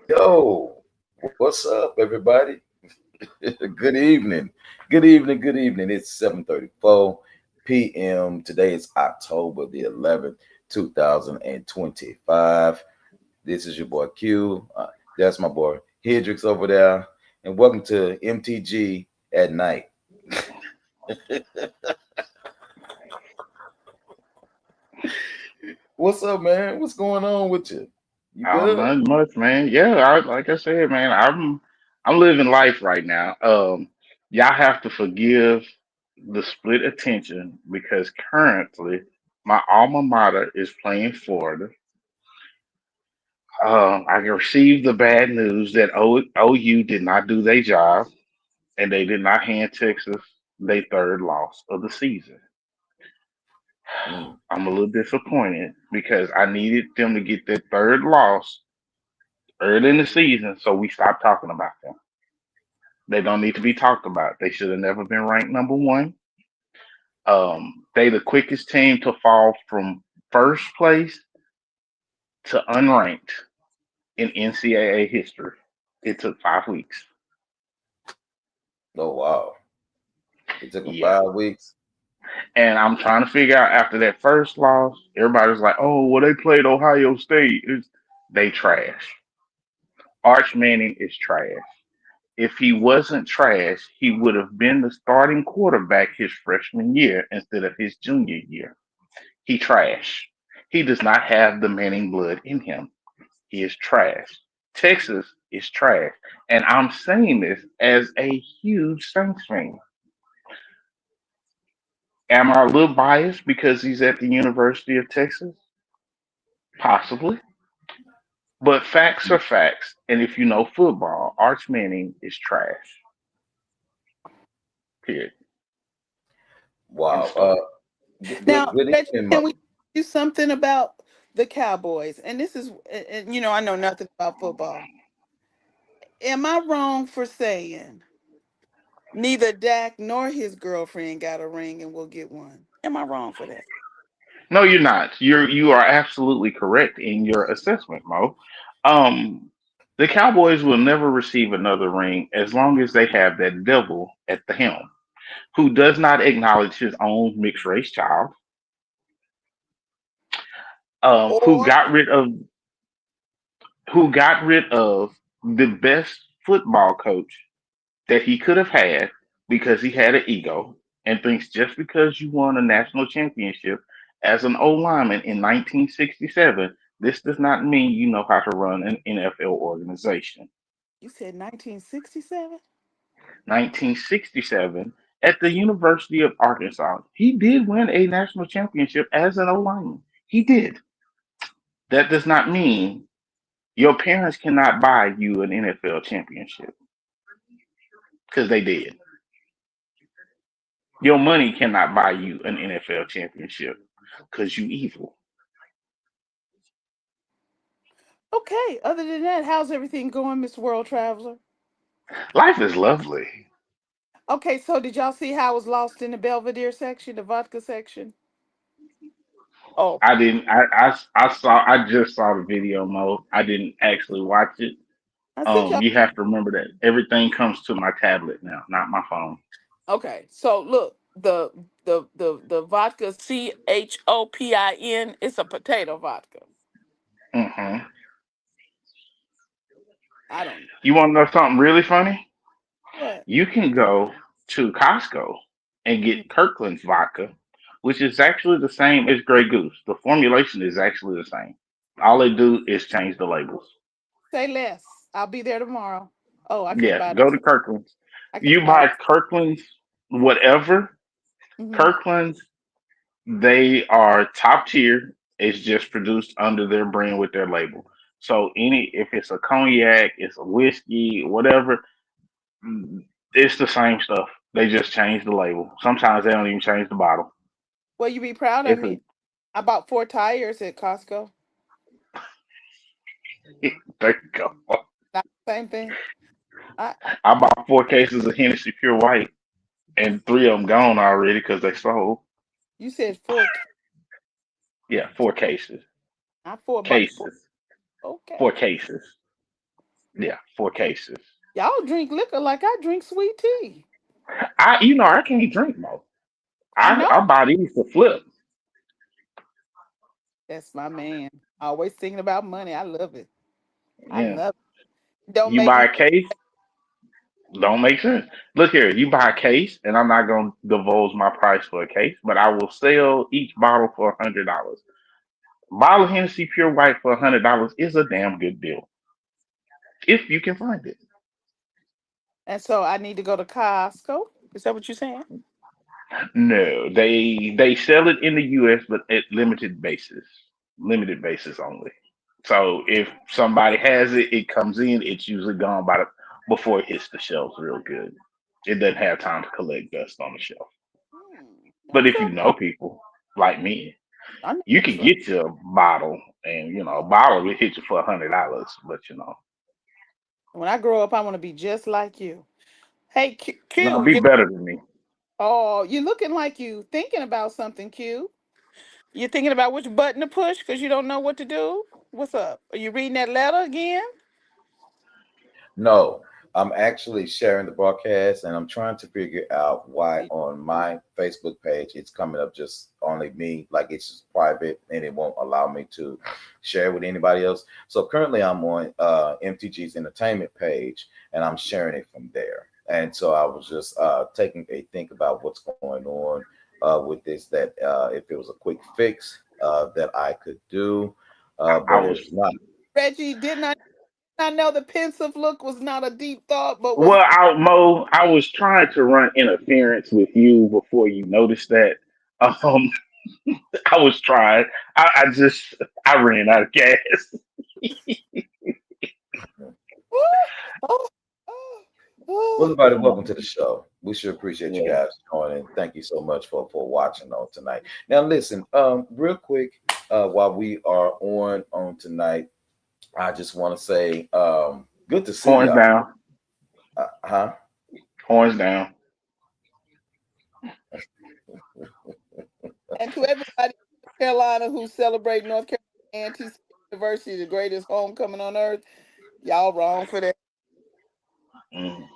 Yo, what's up, everybody? Good evening. Good evening. Good evening. It's 7:34 p.m. Today is October the 11th, 2025. This is your boy Q. That's my boy Hendrix over there. And welcome to MTG at night. What's up, man? What's going on with you? You good? Not much, man. Yeah, like I said, man, I'm living life right now. Y'all have to forgive the split attention because currently my alma mater is playing Florida. I received the bad news that OU did not do their job and they did not hand Texas their third loss of the season. Mm. I'm a little disappointed because I needed them to get their third loss early in the season so we stopped talking about them. They don't need to be talked about. They should have never been ranked number one. They the quickest team to fall from first place to unranked in NCAA history. It took 5 weeks. Oh, wow. It took them Yeah. 5 weeks. And I'm trying to figure out after that first loss, everybody's like, oh, well, they played Ohio State. They trash. Arch Manning is trash. If he wasn't trash, he would have been the starting quarterback his freshman year instead of his junior year. He trash. He does not have the Manning blood in him. He is trash. Texas is trash. And I'm saying this as a huge Saints fan. Am I a little biased because he's at the University of Texas? Possibly. But facts are facts. And if you know football, Arch Manning is trash. Period. End Wow. of story. Good, Now, good Reggie, evening, can we do something about the Cowboys? And this is, and I know nothing about football. Am I wrong for saying neither Dak nor his girlfriend got a ring and will get one? Am I wrong for that? No, you're not. You are absolutely correct in your assessment, Mo. Um, the Cowboys will never receive another ring as long as they have that devil at the helm, who does not acknowledge his own mixed race child, who Or, got rid of the best football coach that he could have had because he had an ego and thinks just because you won a national championship as an O lineman in 1967, this does not mean you know how to run an NFL organization. you said 1967? 1967 at the University of Arkansas, he did win a national championship as an O lineman. He did. That does not mean your parents cannot buy you an NFL championship because they did. Your money cannot buy you an NFL championship because you evil. Okay, other than that, how's everything going, Miss World Traveler? Life is lovely. Okay, so did y'all see how I was lost in the Belvedere section, the vodka section? Oh, I didn't. I saw. I just saw the video mode. I didn't actually watch it. I sent y'all. You have to remember that everything comes to my tablet now, not my phone. Okay, so look, the vodka CHOPIN. It's a potato vodka. hmm I don't know You want to know something really funny? what. You can go to Costco and Mhm. get Kirkland's vodka, which is actually the same as Grey Goose. The formulation is actually the same. All they do is change the labels. Say less. I'll be there tomorrow. Oh, I can't Yeah, buy go this. to Kirkland's. I You can't buy buy this. Kirkland's, whatever. Hmm. Kirkland's, they are top tier. It's just produced under their brand with their label. So if it's a cognac, it's a whiskey, whatever, it's the same stuff. They just change the label. Sometimes they don't even change the bottle. Well, you be proud of It's a me. I bought 4 tires at Costco. there you go. Not the same thing. I I bought 4 cases of Hennessy Pure White, and three of them gone already because they sold. You said four, Yeah, 4 cases. not four, but four. Cases. Okay. 4 cases. Yeah, 4 cases. Y'all drink liquor like I drink sweet tea. I can't drink more. I I know. buy these to flip. That's my man. Always thinking about money. I love it. I Yeah, love it. Don't you make buy me. a case, don't make sense. Look here, you buy a case, and I'm not gonna divulge my price for a case, but I will sell each bottle for $100. Bottle of Hennessy Pure White for $100 is a damn good deal if you can find it. And so I need to go to Costco. Is that what you're saying? No, they sell it in the U.S. but at limited basis only. So if somebody has it, it comes in. It's usually gone before it hits the shelves real good. It doesn't have time to collect dust on the shelf. But if Okay. you know people like me, I know you can that's right. get you a bottle, and a bottle will hit you for $100. But When I grow up, I want to be just like you. Hey, no, Q, be better than me. you looking like you thinking about something, Q. You thinking about which button to push because you don't know what to do? What's up? Are you reading that letter again? No, I'm actually sharing the broadcast and I'm trying to figure out why on my Facebook page it's coming up just only me, like it's just private and it won't allow me to share with anybody else. So currently I'm on MTG's entertainment page and I'm sharing it from there. And so I was just taking a think about what's going on with this, that if it was a quick fix that I could do, I but was if not, Reggie, didn't I know the pensive look was not a deep thought, but was well, Mo. I was trying to run interference with you before you noticed that. Um, I was trying. I ran out of gas. oh, oh, well, oh. everybody, welcome to the show. We sure appreciate you Yeah. guys joining. Thank you so much for watching on tonight. Now, listen, real quick, while we are on tonight, I just want to say, good to see Horns y'all. down. Huh? Horns down. And to everybody in North Carolina who celebrate North Carolina A&T University, the greatest homecoming on earth, y'all wrong for that. Mm.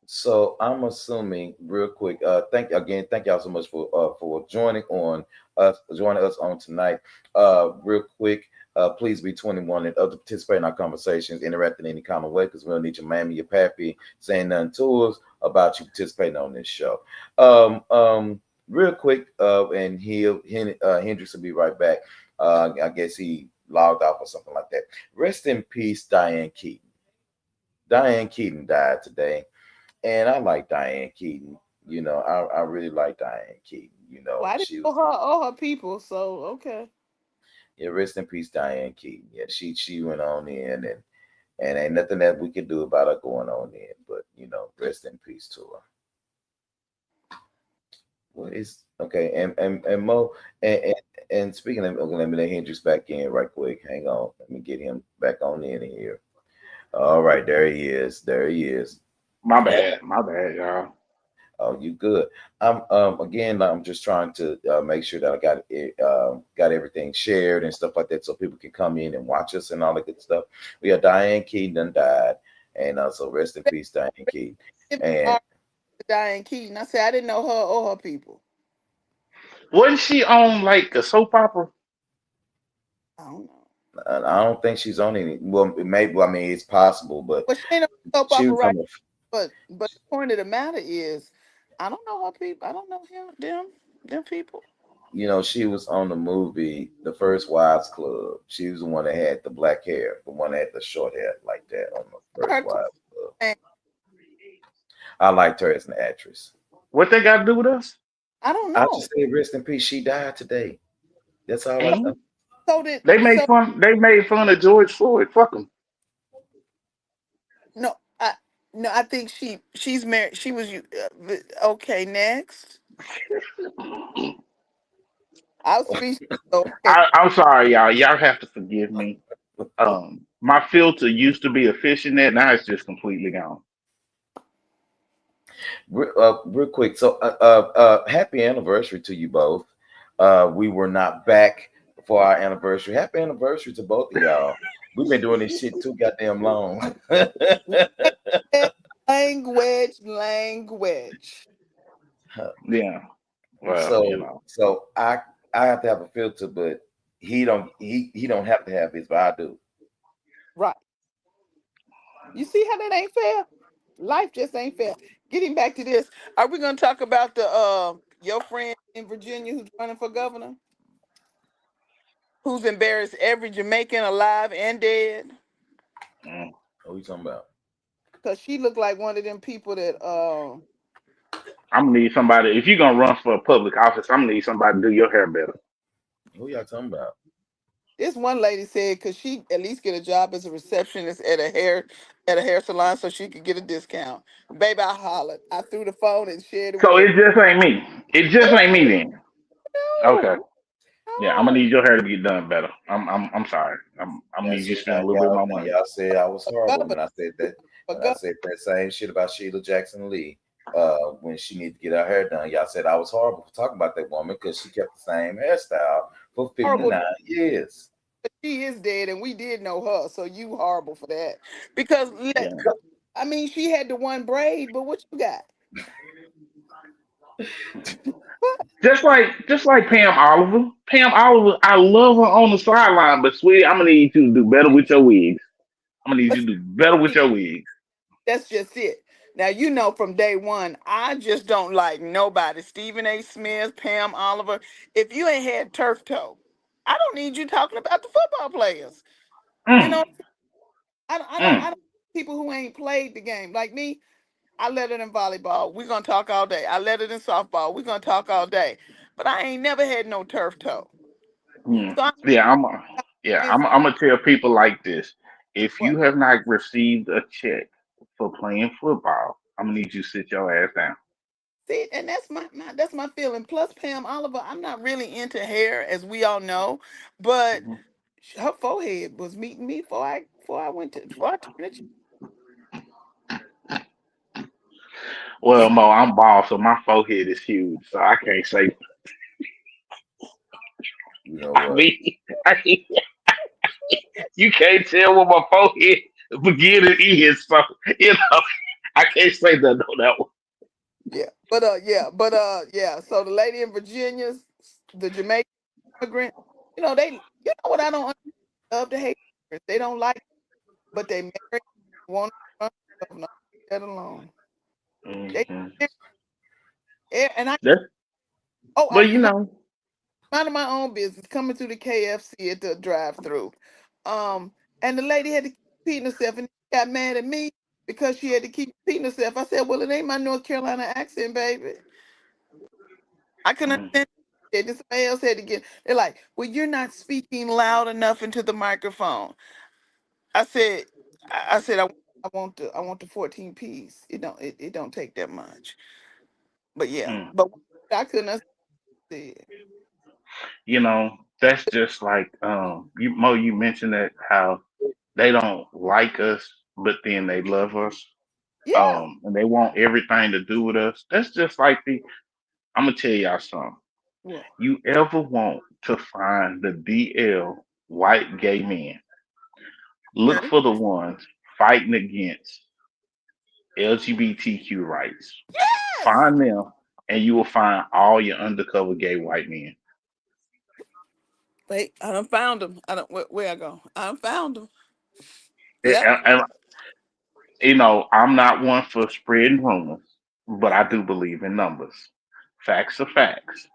So I'm assuming real quick. Thank y'all so much for joining us on tonight. Real quick, please be 21 and up to participate in our conversations, interact in any kind of way, because we don't need your mammy, your pappy saying nothing to us about you participating on this show. Real quick, and Hendrix will be right back. I guess he logged off or something like that. Rest in peace, Diane Keaton. Diane Keaton died today. And I like Diane Keaton. I really like Diane Keaton. Well, I didn't She know was her or her people, so okay. yeah, rest in peace, Diane Keaton. Yeah, she went on in and ain't nothing that we can do about her going on in. But rest in peace to her. What is okay? And Mo and speaking of, okay, let me let Hendrix back in right quick. Hang on, let me get him back on in here. All right, there he is. There he is. My bad. My bad, y'all. Oh, you good? I'm again. I'm just trying to make sure that I got it, got everything shared and stuff like that, so people can come in and watch us and all that good stuff. We have Diane Keaton done died, and so rest in peace, Diane Keaton. Give me And our Diane Keaton. I said I didn't know her or her people. Wasn't she on like a soap opera? I don't know. I don't think she's on any. Well, it may. Well, I mean, it's possible, but But she ain't no soap she opera, was right? on the. But the point of the matter is, I don't know her people. I don't know them people. She was on the movie The First Wives Club. She was the one that had the black hair, the one that had the short hair like that on the First Her claim, Wives Club. I liked her as an actress. What they got to do with us? I don't I know. just say rest in peace. She died today. That's all I So know. And so did they made so fun. They made fun of George Floyd. Fuck them. no. I no. I think she's married. She was you. Okay, next. I'll speak. Okay. I'm sorry, y'all. Y'all have to forgive me. My filter used to be a fishing net. Now it's just completely gone. Real quick. So, happy anniversary to you both. We were not back for our anniversary. Happy anniversary to both of y'all. We've been doing this shit too goddamn long. Language, language. Yeah. Well, So I have to have a filter, but he don't have to have his, but I do. Right. You see how that ain't fair? Life just ain't fair. Getting back to this, are we gonna talk about the your friend in Virginia who's running for governor, who's embarrassed every Jamaican alive and dead? mm, What are you talking about? Cause she looked like one of them people that I'm gonna need somebody. If you're gonna run for a public office, I'm gonna need somebody to do your hair better. Who y'all talking about? this one lady said could she at least get a job as a receptionist at a hair salon so she could get a discount. Baby, I hollered. I threw the phone and shared it with So her. it just ain't me. It just ain't me then. Okay. No, Yeah, I'm gonna no. need your hair to get done better. I'm sorry. I'm gonna Now need you see, to spend now a little bit y'all more now money. y'all said I was For horrible governor, for when I governor. said that same shit about Sheila Jackson Lee. When she needed to get her hair done, y'all said I was horrible for talking about that woman because she kept the same hairstyle for Horrible. 59 years. She is dead, and we did know her, so you horrible for that. Because Yeah. I mean, she had the one braid, but what you got? What? Just like Pam Oliver. Pam Oliver, I love her on the sideline, but sweetie, I'm gonna need you to do better with your wigs. I'm gonna need But you to do better with see, your wigs. that's just it. Now you know from day one, I just don't like nobody. Stephen A. Smith, Pam Oliver. If you ain't had turf toe, I don't need you talking about the football players. You Mm, know, I mm, don't people who ain't played the game like me. I let it in volleyball. We're gonna talk all day. I let it in softball. We're gonna talk all day. But I ain't never had no turf toe. mm. So Yeah, is I'm gonna tell people like this. If what? you have not received a check for playing football, I'm gonna need you to sit your ass down. See, and that's that's my feeling. Plus Pam Oliver, I'm not really into hair, as we all know, but Mhm. her forehead was meeting me before I went to before I turned it. Well, Mo, I'm bald, so my forehead is huge, so I can't say. You know I what? mean, you can't tell what my forehead beginning is, so you know I can't say that on that one. Yeah. So the lady in Virginia, the Jamaican immigrant, they what I don't love to hate. They don't like, but they marry, want to run for governor. Let alone they. Hmm. And I That's, I but was you know, minding my own business, coming through the KFC at the drive-through, um, and the lady had to keep repeating herself, and she got mad at me because she had to keep repeating herself. I said, "Well, it ain't my North Carolina accent, baby. I couldn't mm, understand." It. Then somebody else had to get. They're like, "Well, you're not speaking loud enough into the microphone." I said, "I said I want the 14 piece. It don't take that much." But yeah, mm. but I couldn't understand. You know, that's just like you Mo. You mentioned that how they don't like us, but then they love us. Yeah. And they want everything to do with us. That's just like the. I'm gonna tell y'all something. What? You ever want to find the DL white gay men? Look Okay. for the ones fighting against LGBTQ rights. Yes. Find them, and you will find all your undercover gay white men. Wait, I done found them. I don't where I go. I done found them. Yep. And you know, I'm not one for spreading rumors, but I Okay. do believe in numbers. Facts are facts.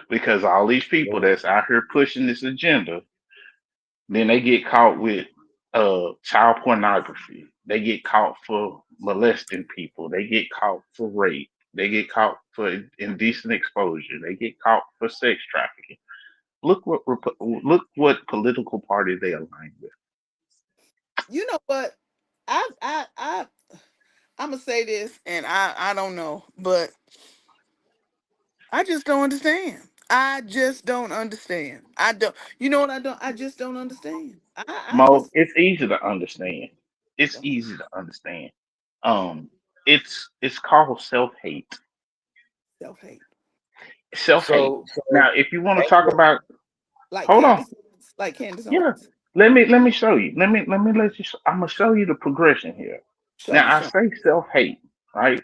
Because all these people Well, that's out here pushing this agenda, then they get caught with child pornography. They get caught for molesting people. They get caught for rape. They get caught for indecent exposure. They get caught for sex trafficking. Look what political party they align with. You know what? I I I I'm gonna say this, and I don't know, but I just don't understand. I just don't understand. I don't. You know what I don't? I just don't understand. I Mo, just it's easy to understand. It's don't easy to understand. Um, it's called self hate. self hate Self hate. so Now, if you want to ain't talk there, about, like hold on, Candace, like Candace yeah, Owens. Let me show you. Let me let you. I'm gonna show you the progression here. Show Now me, I show say self hate, right?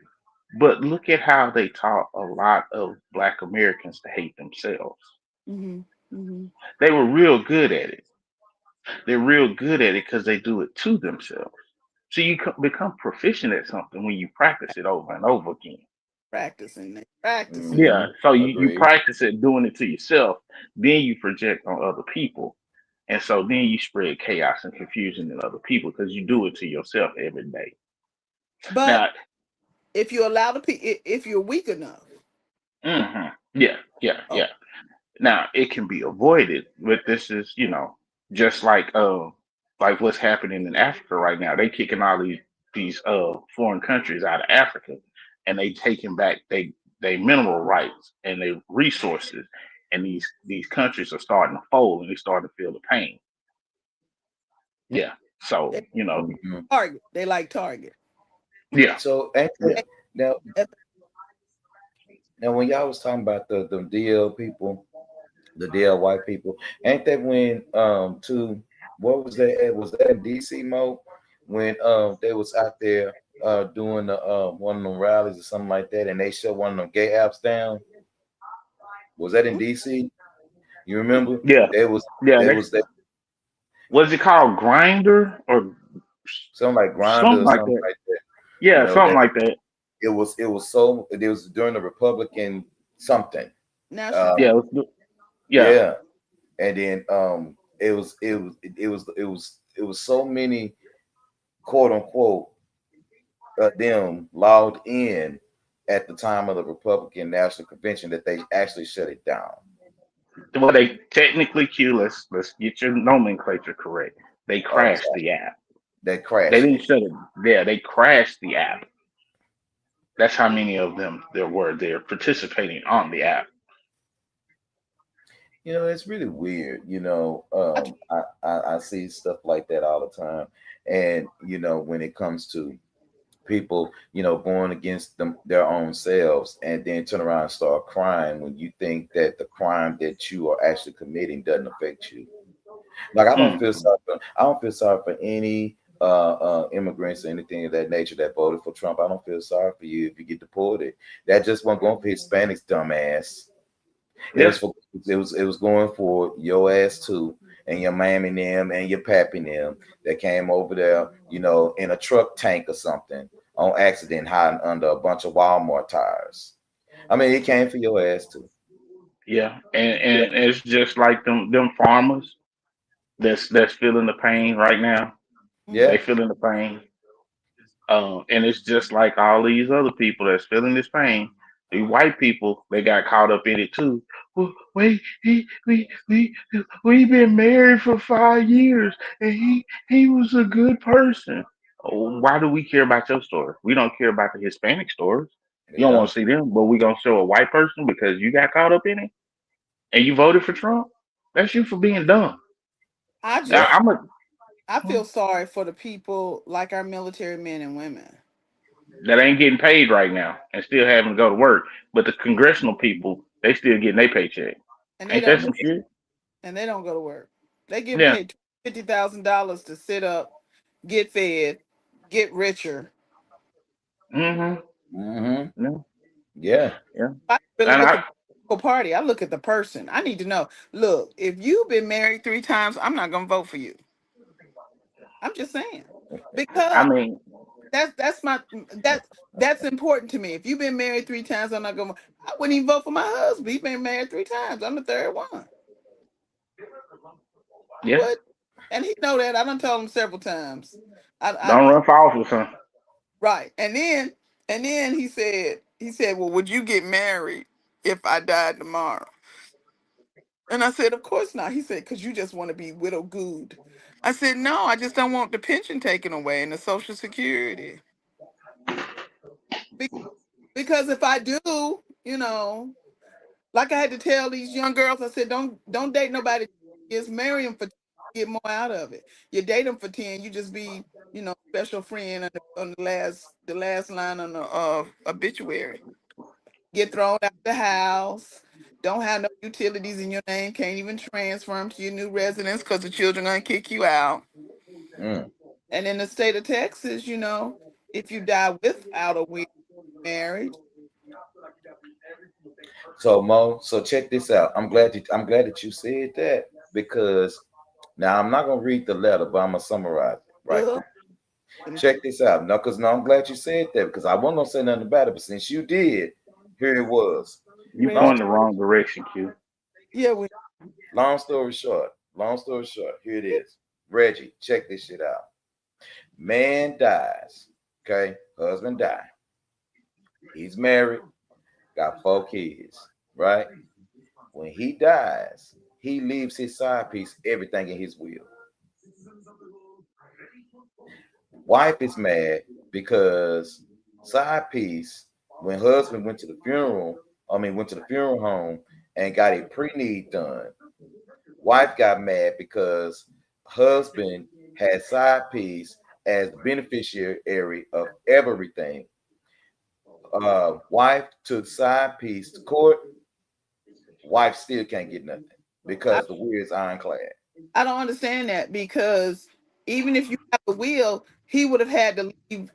But look at how they taught a lot of Black Americans to hate themselves. me. Mm-hmm. They were real good at it. They're real good at it because they do it to themselves. So you become proficient at something when you practice it over and over again. Practicing it, practicing it. Yeah. Mm-hmm. So you Agreed. practice it doing it to yourself, then you project on other people. And so then you spread chaos and confusion in other people because you do it to yourself every day. But Now, if you allow if you're weak enough, yeah, yeah, oh, yeah. Now it can be avoided, but this is, just like what's happening in Africa right now. They kicking all these foreign countries out of Africa, and they taking back they mineral rights and their resources, and these countries are starting to fold and they starting to feel the pain. Yeah. So they Mhm. target. They like target. yeah, So ain't that, yeah, now, If- now when y'all was talking about the DL people, the DL white people, ain't that when to what was that at? Was that in DC Mo when they was out there doing the one of them rallies or something like that, and they shut one of them gay apps down? Was that in DC? You remember? yeah, There was yeah. there was that Was it called Grinder or something like Grinder something or like something that? like that. You Yeah, know something that like that. it was during the Republican something. Now she's Uh, back. Yeah, yeah, yeah, and then it was so many quote unquote them logged in at the time of the Republican National Convention that they actually shut it down. well, they technically let's get your nomenclature correct. They Oh, crashed the app. they They crashed didn't it. shut it. Yeah, they crashed the app. That's how many of them there were there participating on the app. You know, it's really weird. I, I see stuff like that all the time, and when it comes to people, going against their own selves, and then turn around and start crying when you think that the crime that you are actually committing doesn't affect you. Like Mm. I don't feel sorry for any immigrants or anything of that nature that voted for Trump. I don't feel sorry for you if you get deported. That just wasn't going for Hispanics, dumbass. It Yeah, was for it was going for your ass too, and your mammy and them and your pappy and them that came over there, in a truck tank or something on accident, hiding under a bunch of Walmart tires. I mean, it came for your ass too. yeah, and it's just like them farmers that's feeling the pain right now. mm, They Yeah, feeling the pain. And it's just like all these other people that's feeling this pain. The white people, they got caught up in it too. Well, wait, we been married for 5 years, and he was a good person. Oh, why do we care about your story? We don't care about the Hispanic stories. we You don't want don't. to see them, but we gonna show a white person because you got caught up in it and you voted for Trump. That's you for being dumb. I Yeah, just I'm a I feel sorry for the people like our military men and women, that ain't getting paid right now and still having to go to work. But the congressional people, they still getting their paycheck. and they Ain't that don't go some shit? and they don't go to work. They get Yeah. paid $50,000 to sit up, get fed, get richer. Mm-hmm. mm-hmm. Yeah. Yeah, Yeah. I really And look I at the political party. I look at the person. I need to know. Look, if you've been married 3 times, I'm not gonna vote for you. I'm just saying I because mean, that's my that's important to me. If you've been married 3 times, I'm not gonna. I wouldn't even vote for my husband. He's been married 3 times. I'm the third one. I yeah. would, and he know that. I done told him several times. I Don't run for office, son. right, and then he said, well, would you get married if I died tomorrow? And I said, of course not. He said, because you just want to be widow good. I said, no, I just don't want the pension taken away and the Social Security. Be- because if I do, you know, like I had to tell these young girls, I said, don't date nobody. Just marry them for 10, get more out of it. You date them for 10, you just be, special friend on the last line on the obituary. Get thrown out the house. don't have no utilities in your name, can't even transfer them to your new residence because the children gonna kick you out. Mm. And in the state of Texas, if you die without a will marriage, So Mo, so check this out. I'm glad that you said that because now I'm not gonna read the letter, but I'm gonna summarize it right ugh, quick. them Check this out. No, because no, I'm glad you said that because I wasn't gonna say nothing about it, but since you did, here it was. You Reg, Long going the wrong direction, Q. yeah, we long story short, here it is. Reggie, check this shit out. Man dies. Okay, husband died. He's married, got 4 kids, right? When he dies, he leaves his side piece, everything in his will. Wife is mad because side piece, when husband went to the funeral, went to the funeral home and got a pre-need done. Wife got mad because husband had side piece as the beneficiary of everything. Wife took side piece to court. Wife still can't get nothing I, because the will is ironclad. I don't understand that because even if you have a will, he would have had to leave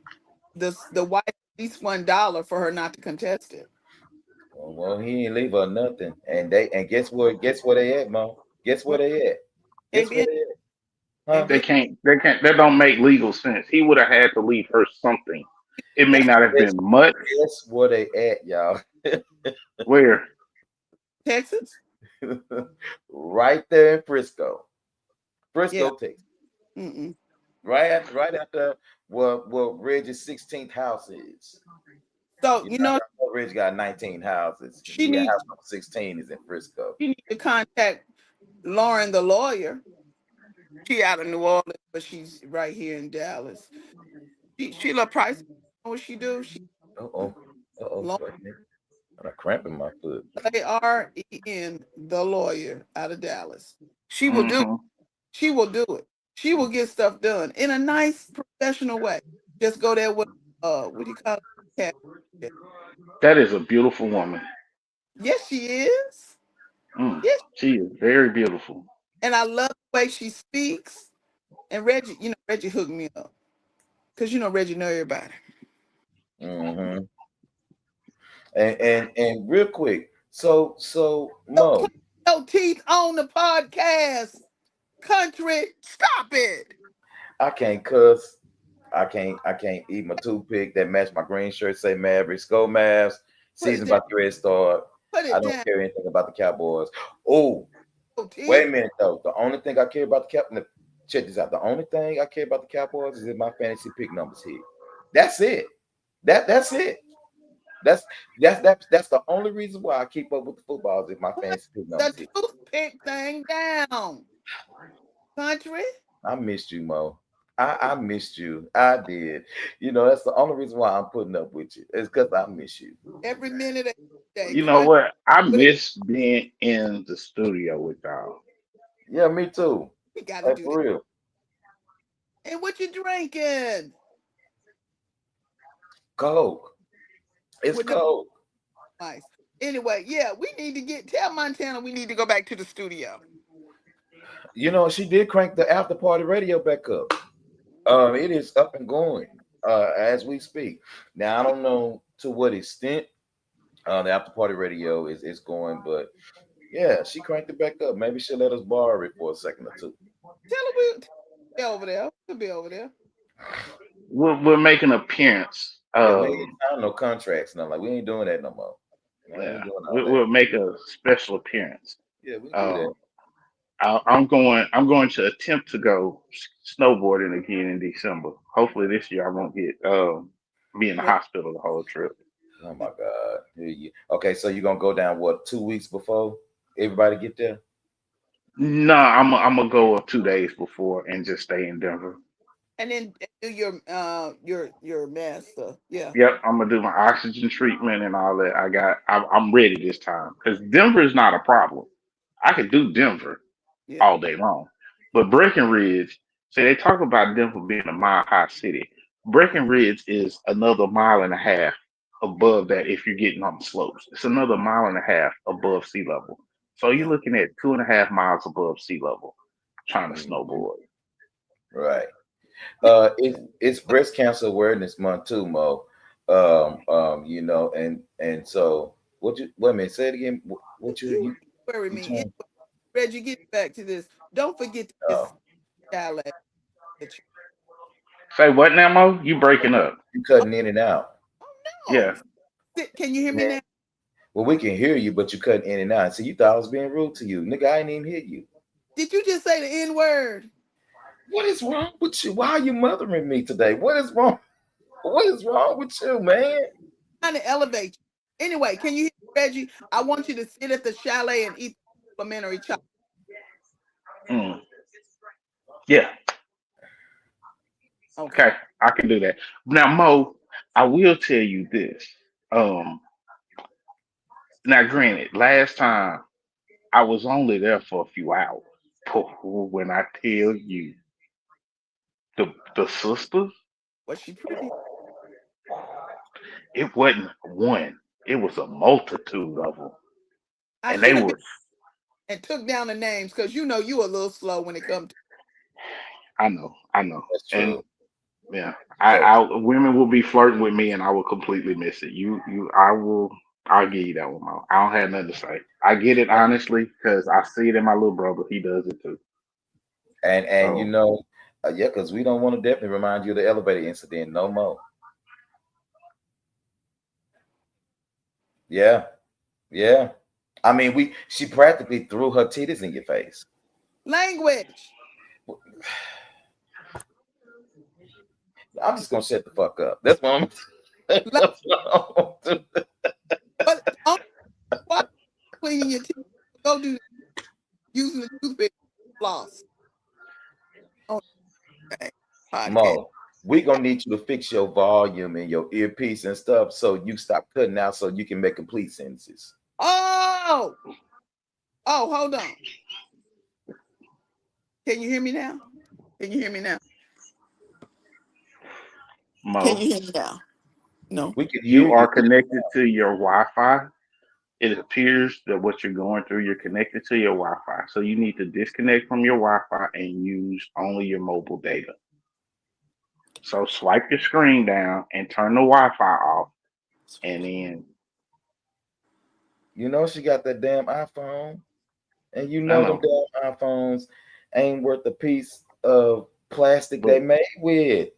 the wife at least $1 for her not to contest it. Well, he ain't leave her nothing, and guess what? Guess where they at, Mo? Guess where Well, they at? and Guess where then they at? and Huh? then They can't, that don't make legal sense. He would have had to leave her something. It may that's not have Guess, been much. guess where they at, y'all? Where? Texas. Right there in Frisco, Yeah. Frisco, Texas. Mm-mm. Right after what Reggie's 16th house is. So You know, Reggie got 19 houses. she Yeah, needs house number 16 is in Frisco. she needs to contact Lauren, the lawyer. She out of New Orleans, but she's right here in Dallas. Sheila Price, you know what she do? She Uh oh. Uh oh. Lauren, Wait a minute. Got a cramp in my foot. Laren, the lawyer out of Dallas. She will do. Hmm. She will do it. She will get stuff done in a nice professional way. Just go there with what do you call it? Cat. That is a beautiful woman. Yes, she is. Mm. Yes, She is very beautiful. and I love the way she speaks. And Reggie, Reggie hooked me up because Reggie know everybody. Hmm. And real quick, so Don't put Mo, no teeth on the podcast, country. Stop it. I can't cuss. I can't eat my toothpick that match my green shirt. Say Mavericks, go Mavs. Put it Season down. about to red start. Put I it don't down. care anything about the Cowboys. Oh, No wait teeth. a minute though. The only thing I care about the Cowboys. Check this out. The only thing I care about the Cowboys is if my fantasy pick numbers hit. That's it. That's it. That's that's the only reason why I keep up with the footballs if my Put fantasy pick the numbers hit. toothpick thing down, country. I missed you, Mo. I missed you. I did. That's the only reason why I'm putting up with you. It's because I miss you. Every minute of the day, You know country. what? I What it, miss being in the studio with y'all. Yeah, me too. we got to Like do that. for real. And what you drinking? Coke. It's With no cold. ice. Anyway, yeah, we need to tell Montana we need to go back to the studio. She did crank the after party radio back up. It is up and going as we speak. Now I don't know to what extent the after party radio is going, but yeah, she cranked it back up. Maybe she'll let us borrow it for a second or two. Tell her we'll be over there. We'll be over there. We'll make an appearance. Yeah, we ain't signed no contracts. No, like we ain't doing that no more. I Yeah, ain't doing all that. we'll make a special appearance. Yeah, we can do Uh, that. I'm going to attempt to go snowboarding again in December. Hopefully this year I won't get be in the Well, hospital the whole trip. Oh my God. Okay, so you're gonna go down what 2 weeks before everybody get there? No, I'm gonna go 2 days before and just stay in Denver. and then do your master. Yeah, Yep, I'm gonna do my oxygen treatment and all that. I'm ready this time because Denver is not a problem. I could do Denver yeah. all day long, but Breckenridge. See, they talk about Denver being a mile high city. Breckenridge is another mile and a half above that if you're getting on the slopes. It's another mile and a half above sea level. So you're Yeah. looking at 2.5 miles above sea level trying to Mhm. snowboard. Right. Now, It's breast cancer awareness month too, Mo. You know, and so what you wait a minute, say it again. What you worry you me. Anyway, trying? Reggie, get back to this. Don't forget Oh, this chalet. that you- Say what now, Mo? You breaking up? you cutting in and out. Oh Yeah. no! Can you hear me now? Well, we can hear you, but you cutting in and out. See, you thought I was being rude to you, nigga. I didn't even hear you. Did you just say the N word? What is wrong with you? Why are you mothering me today? What is wrong? What is wrong with you, man? Trying to elevate you. Anyway, can you hear me, Reggie? I want you to sit at the chalet and eat complimentary chocolate. Mm, yeah. Okay. Okay. I can do that. Now, Mo, I will tell you this. Um, Now, granted, last time I was only there for a few hours. But when I tell you the sisters, Was she pretty? it wasn't one. It was a multitude of them, I and they should have been was. and took down the names because you know you a little slow when it comes to I know, That's and true. yeah, So women will be flirting with me, and I will completely miss it. I will. I'll give you that one, Mo. I don't have nothing to say. I get it honestly because I see it in my little brother. He does it too. and you So know, yeah, because we don't want to definitely remind you of the elevator incident no more. Yeah, yeah. I mean, she practically threw her titties in your face. language. I'm just gonna shut the fuck up. That's what I'm. La- That's what I'm doing. But why cleaning your teeth? Go do that. Using the toothpick floss on the podcast. Mo, we gonna need you to fix your volume and your earpiece and stuff so you stop cutting out so you can make complete sentences. Oh, hold on. Can you hear me now? Can you hear me now? Can Mo, you hear me now? No. We can hear you you. are connected to your Wi-Fi. It appears that what you're going through, you're connected to your Wi-Fi. So you need to disconnect from your Wi-Fi and use only your mobile data. So swipe your screen down and turn the Wi-Fi off, and then You know she got that damn iPhone, and you I know them know. damn iPhones ain't worth a piece of plastic they Look, made with.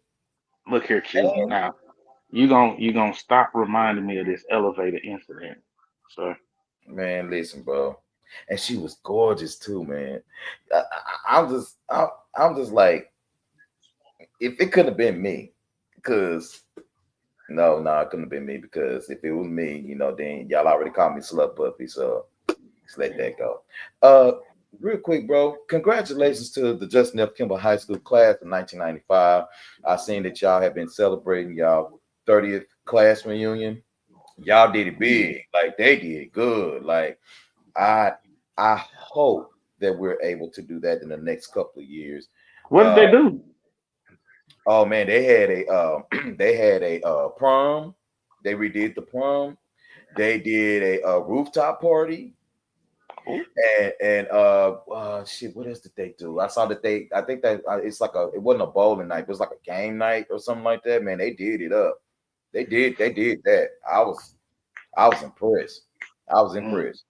look here, Q. Now you gonna stop reminding me of this elevator incident. So Man, listen, bro. And she was gorgeous too, man. I'm just like, if it couldn't have been me, because no, it couldn't have been me. Because if it was me, you know, then y'all already called me slut puppy, so just let that go. Uh, Real quick, bro. Congratulations to the Justin F. Kimball High School class of 1995. I seen that y'all have been celebrating y'all 30th class reunion. Y'all did it Mhm. big, like they did good. Like I I hope that we're able to do that in the next couple of years. what did Uh they do? oh man, they had a they had a prom. They redid the prom. They did a rooftop party. Oh, And shit, what else did they do? I saw that I think that it's like it wasn't a bowling night, it was like a game night or something like that. Man, they did it up. They did that. I was impressed. I was mm. impressed.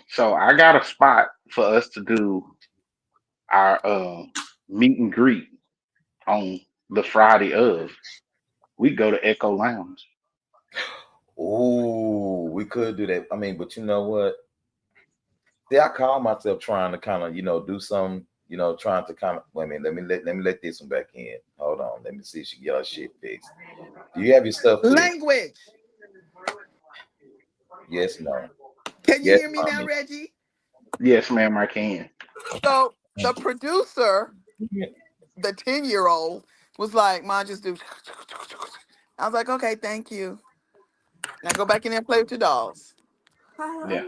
So I got a spot for us to do our meet and greet on the Friday of. We go to Echo Lounge. Ooh, we could do that. I mean, but you know what? See, I call myself trying to kind of, do some, trying to kind of wait a minute, let me let this one back in. Hold on. Let me see if she get her shit fixed. Do you have your stuff fixed? Language. Yes, no. Can you Yes, hear me now, mommy. Reggie? Yes, ma'am, I can. So the producer, Yeah. the 10-year-old, was like, "Ma, just do." I was like, "Okay, thank you." Now go back in there and play with your dolls. Yeah,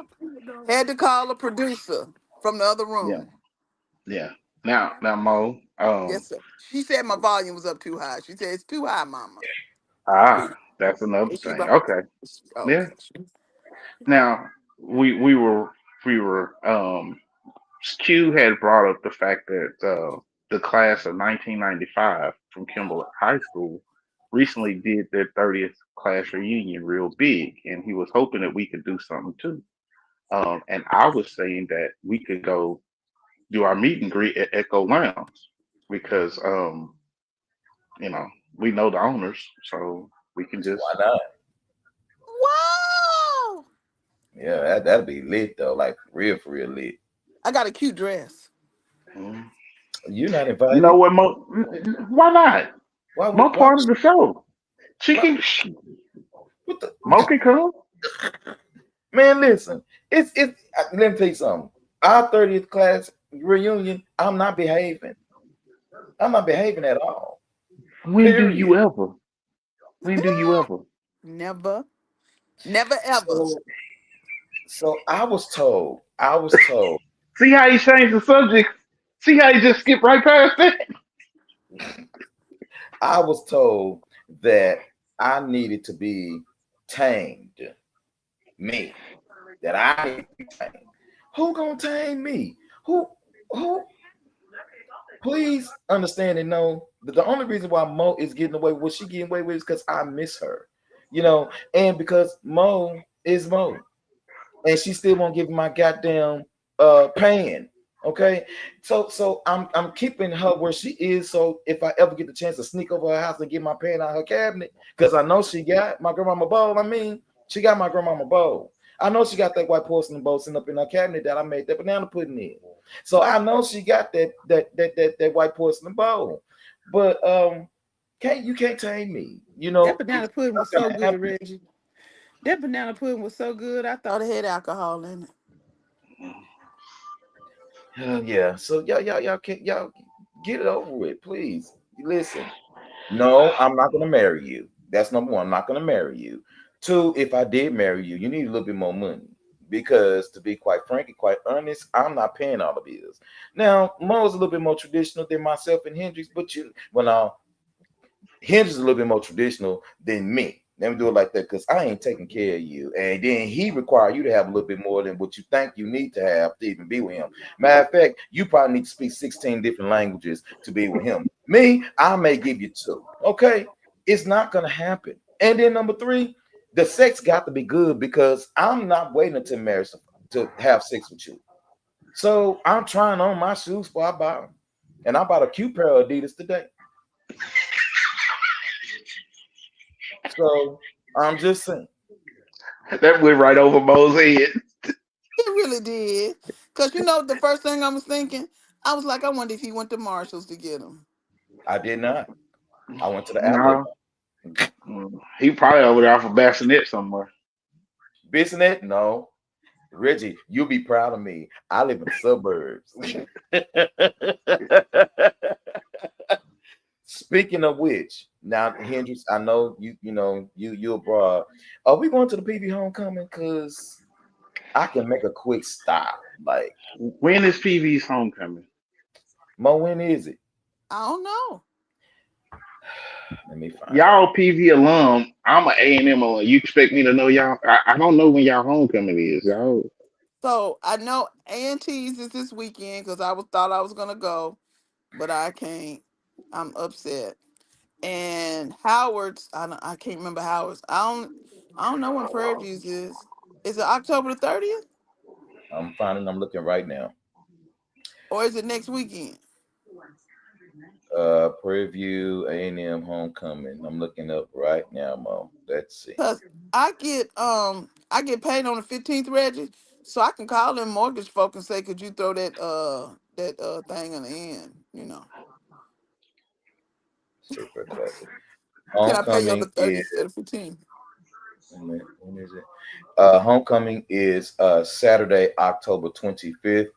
Had to call a producer from the other yeah, room. yeah. Now, Mo. Yes, sir. She said my volume was up too high. She said it's too high, Mama. Ah. That's another Is she thing. right? Okay. Yeah. Okay. Now we were Q had brought up the fact that the class of 1995 from Kimball High School recently did their 30th class reunion real big, and he was hoping that we could do something too. And I was saying that we could go do our meet and greet at Echo Lounge because you know we know the owners, so we can Why just. not? Wow! Yeah, that'd be lit though, like for real lit. I got a cute dress. Mm. You're not You know invited. what, Mo? Why not? Mo Why part of the show. She why can. what the Mo can come. man? Listen, it's. Let me tell you something. Our 30th class reunion. I'm not behaving. I'm not behaving at all. When do Period. you ever? When do you ever? Never, never ever. So so I was told. I was told. See how he changed the subject? See how he just skipped right past that? I was told that I needed to be tamed. Me. That I need to be tamed. Who gonna tame me? Who who please understand and know that the only reason why Mo is getting away with what she getting away with is because I miss her. And because Mo is Mo. And she still won't give me my goddamn pan. Okay. So I'm keeping her where she is. So if I ever get the chance to sneak over her house and get my pan out of her cabinet, because I know she got my grandmama bowl. I mean, she got my grandmama bowl. I know she got that white porcelain bowl sitting up in her cabinet that I made that banana pudding in. So I know she got that white porcelain bowl. But you can't tame me. That It's banana pudding not was so gonna good, happen. Reggie. That banana pudding was so good. I thought it had alcohol in it. Yeah. So y'all can't y'all get it over with, please. Listen. No, I'm not gonna marry you. That's number one. I'm not gonna marry you. Two, if I did marry you, you need a little bit more money. Because to be quite frank and quite honest, I'm not paying all the bills. Now, Mo's a little bit more traditional than myself and Hendrix, but now Hendrix is a little bit more traditional than me. Let me do it like that because I ain't taking care of you. And then he require you to have a little bit more than what you think you need to have to even be with him. Matter of fact, you probably need to speak 16 different languages to be with him. Me, I may give you two. Okay. It's not gonna happen. And then number three, the sex got to be good because I'm not waiting until marriage to have sex with you. So I'm trying on my shoes before I buy them. And I bought a cute pair of Adidas today. So I'm just saying. That went right over Mo's head. It really did. Cause the first thing I was thinking, I was like, I wonder if he went to Marshalls to get them. I did not. I went to the outlet No, he probably over there off of Bassinet somewhere. business. No, Reggie, you'll be proud of me. I live in the suburbs. Speaking of which, now Hendrix, I know you're abroad. Are we going to the PV homecoming? Cause I can make a quick stop. Like, When is PV's homecoming? Mo, when is it? I don't know. Let me find out. Y'all PV alum. I'm an A&M alum. You expect me to know y'all? I don't know when y'all homecoming is. Y'all. So I know A&T's is this weekend because thought I was gonna go, but I can't. I'm upset. And Howard's, I can't remember Howard's. I don't know when Prairie Views is. Is it October the 30th I'm looking right now. or is it next weekend? Prairie View A&M homecoming. I'm looking up right now, Mo. Let's see. Cause I get paid on the 15th, Reggie, so I can call them mortgage folk and say, could you throw that thing in the end? Super classic. Can I pay you on the Homecoming is 30th instead of 15th? when is it? Homecoming is Saturday, October 25th.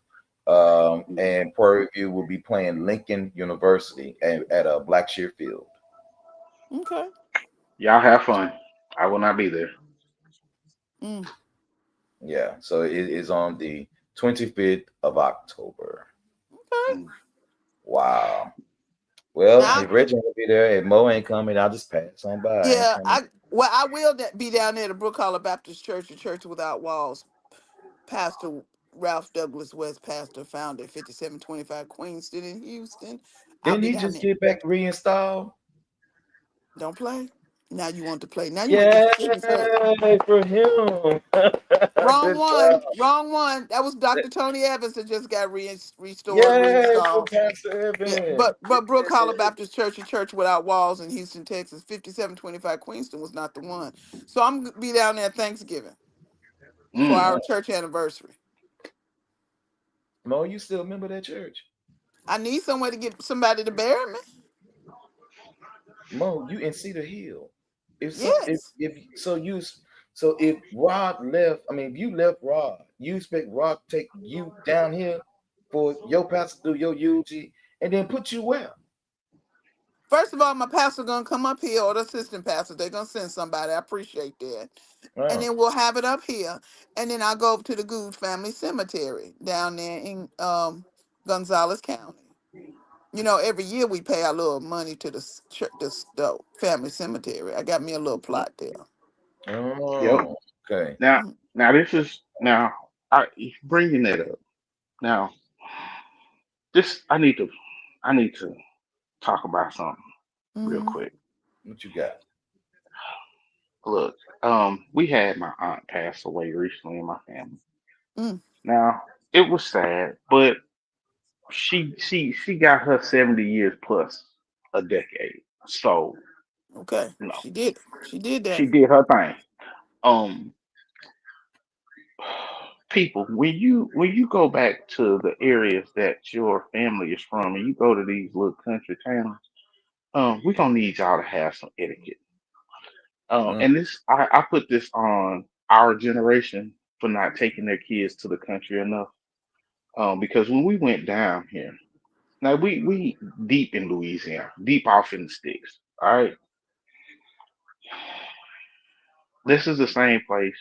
And Prairie View will be playing Lincoln University at a Blackshear Field. Okay. Y'all have fun. I will not be there. Mm. Yeah, so it is on the 25th of October. Okay. Mm. Wow. Well, Now, if Reggie will be there, if Mo ain't coming, I'll just pass on by. I ain't yeah, coming. I will be down there at the Brook Hollow Baptist Church, a church without walls. Pastor Ralph Douglas West, pastor, founder, 5725 Queenston in Houston. I'll Didn't be he down just there. get back reinstalled? Don't play. Now you want to play. Now you want to get Yeah, your feelings hurt. for him. Wrong Good one. job. Wrong one. That was Dr. Tony Evans that just got restored, Yeah, for reinstalled. Pastor Yeah, Evan. but Brook Hollow Baptist Church, a church without walls in Houston, Texas, 5725 Queenston was not the one. So I'm gonna be down there Thanksgiving for Mm. our church anniversary. Mo, you still remember that church? I need somewhere to get somebody to bury me. Mo, you in Cedar Hill. If some Yes. if so you so if Rod left, I mean if you left Rod, you expect Rod to take you down here for your pastor to do your eulogy and then put you where? First of all, my pastor gonna come up here, or the assistant pastor. They're gonna send somebody. I appreciate that. And Oh, then we'll have it up here. And then I'll go over to the Good Family Cemetery down there in Gonzales County. You know, every year we pay our little money to the church, the family cemetery. I got me a little plot there. Yep. oh, okay. Now, now this is now I bringing that up. Now, this I need to talk about something real Mm-hmm. quick. What you got? Look, we had my aunt pass away recently in my family. Mm, Now, it was sad, but she got her 70 years plus a decade. So, okay, you know, she did. She did she that. did her thing. Um, people, when you go back to the areas that your family is from, and you go to these little country towns, we're gonna need y'all to have some etiquette. Mm, And this, I put this on our generation for not taking their kids to the country enough. Because when we went down here, now we deep in Louisiana, deep off in the sticks. All right, this is the same place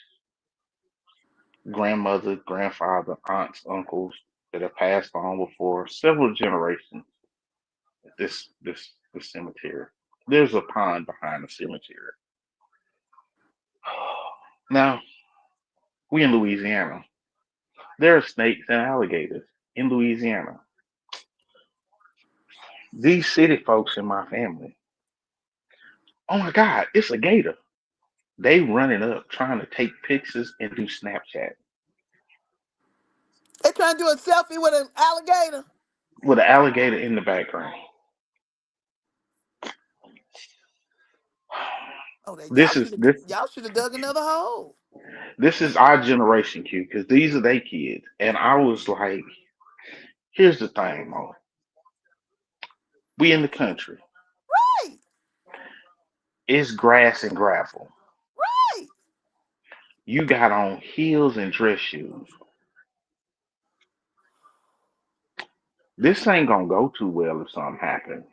grandmother, grandfather, aunts, uncles that have passed on before several generations. This cemetery. There's a pond behind the cemetery. Now we in Louisiana. There are snakes and alligators in Louisiana. These city folks in my family. Oh my God, it's a gator. They running up trying to take pictures and do Snapchat They trying to do a selfie with an alligator. with an alligator in the background. Oh, that This is this y'all should have dug another hole. this is our generation, Q, because these are they kids. And I was like, here's the thing, Mo. We in the country. Right, It's grass and gravel. right. You got on heels and dress shoes. This ain't gonna go too well if something happens.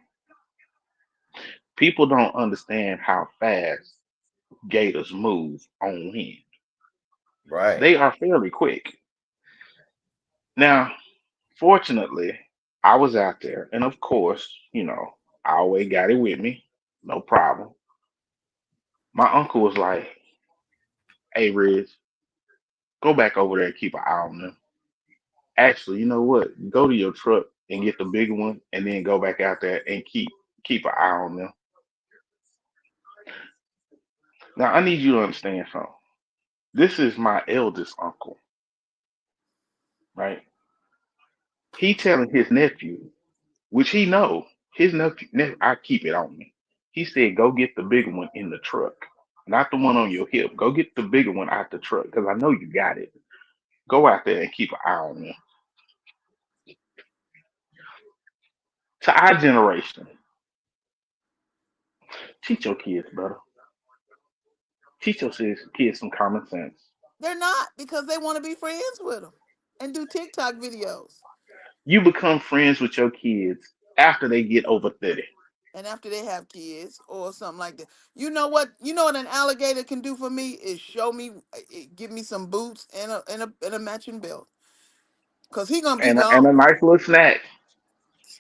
People don't understand how fast gators move on wind. right, They are fairly quick. Now, fortunately, I was out there, and of course, I always got it with me, no problem. My uncle was like, "Hey, Riz, go back over there and keep an eye on them. Actually, you know what? Go to your truck and get the bigger one, and then go back out there and keep an eye on them." Now, I need you to understand something. This is my eldest uncle, right? He telling his nephew, which he know his I keep it on me. He said, "Go get the bigger one in the truck, not the one on your hip. Go get the bigger one out the truck because I know you got it. Go out there and keep an eye on them." To our generation, teach your kids better. Teach your kids some common sense. They're not because they want to be friends with them and do TikTok videos. You become friends with your kids after they get over 30. And after they have kids or something like that, you know what? You know what an alligator can do for me is show me, give me some boots and a matching belt. Cause he gonna be And gone. a nice little snack.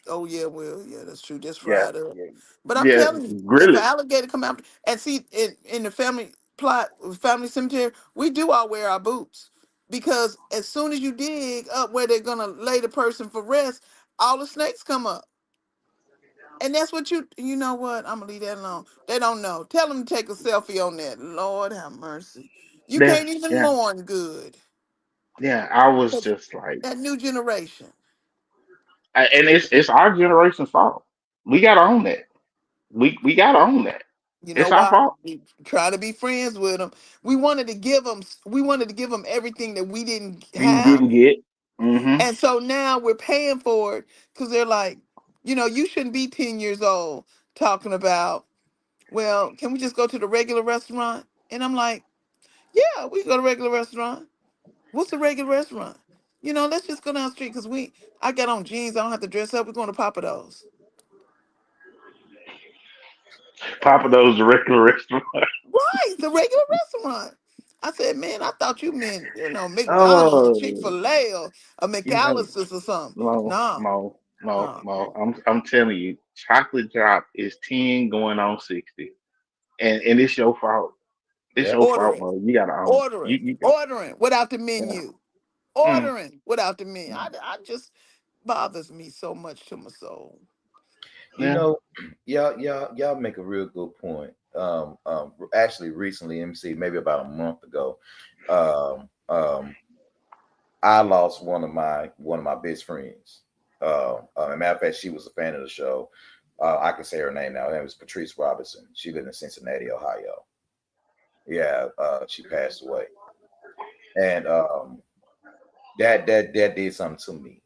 Oh yeah, well, yeah, that's true. Just Yeah, fried up. yeah, But I'm yeah. telling you, if Grill an it. alligator come out and see in the family plot, family cemetery, we do all wear our boots because as soon as you dig up where they're gonna lay the person for rest, all the snakes come up. And that's what you know what? I'm gonna leave that alone. They don't know. Tell them to take a selfie on that. Lord have mercy. You Yeah, can't even yeah, mourn good. yeah. I was 'Cause just like, that new generation. and it's our generation's fault. We gotta own that. We gotta own that. You know It's our why? fault. We try to be friends with them. We wanted to give them. We wanted to give them everything that we didn't We have, didn't get. Mm-hmm. and so now we're paying for it because they're like, you shouldn't be 10 years old talking about. Well, can we just go to the regular restaurant? And I'm like, yeah, we can go to regular restaurant. What's the regular restaurant? Let's just go down the street because I got on jeans. I don't have to dress up. We're going to Papa Do's. Papa those the regular restaurant. Right, the regular restaurant. I said, man, I thought you meant, McDonald's or Oh, Chick-fil-A or a you know, McAllister's or something. Mo, No, Mo, Mo, no. Mo. I'm telling you, chocolate drop is 10 going on 60, and it's your fault. It's Yeah. your fault, Ordering, Mo. You gotta own it. ordering, You got. ordering without the Yeah. menu. Mm, Ordering without the menu. mm, I just bothers me so much to my soul. You yeah. know, y'all make a real good point. Actually, recently, MC, maybe about a month ago, um, um, I lost one of my best friends. As a matter of fact, she was a fan of the show. I can say her name now. Her name was Patrice Robinson. She lived in Cincinnati, Ohio. Yeah, she passed away, and that did something to me,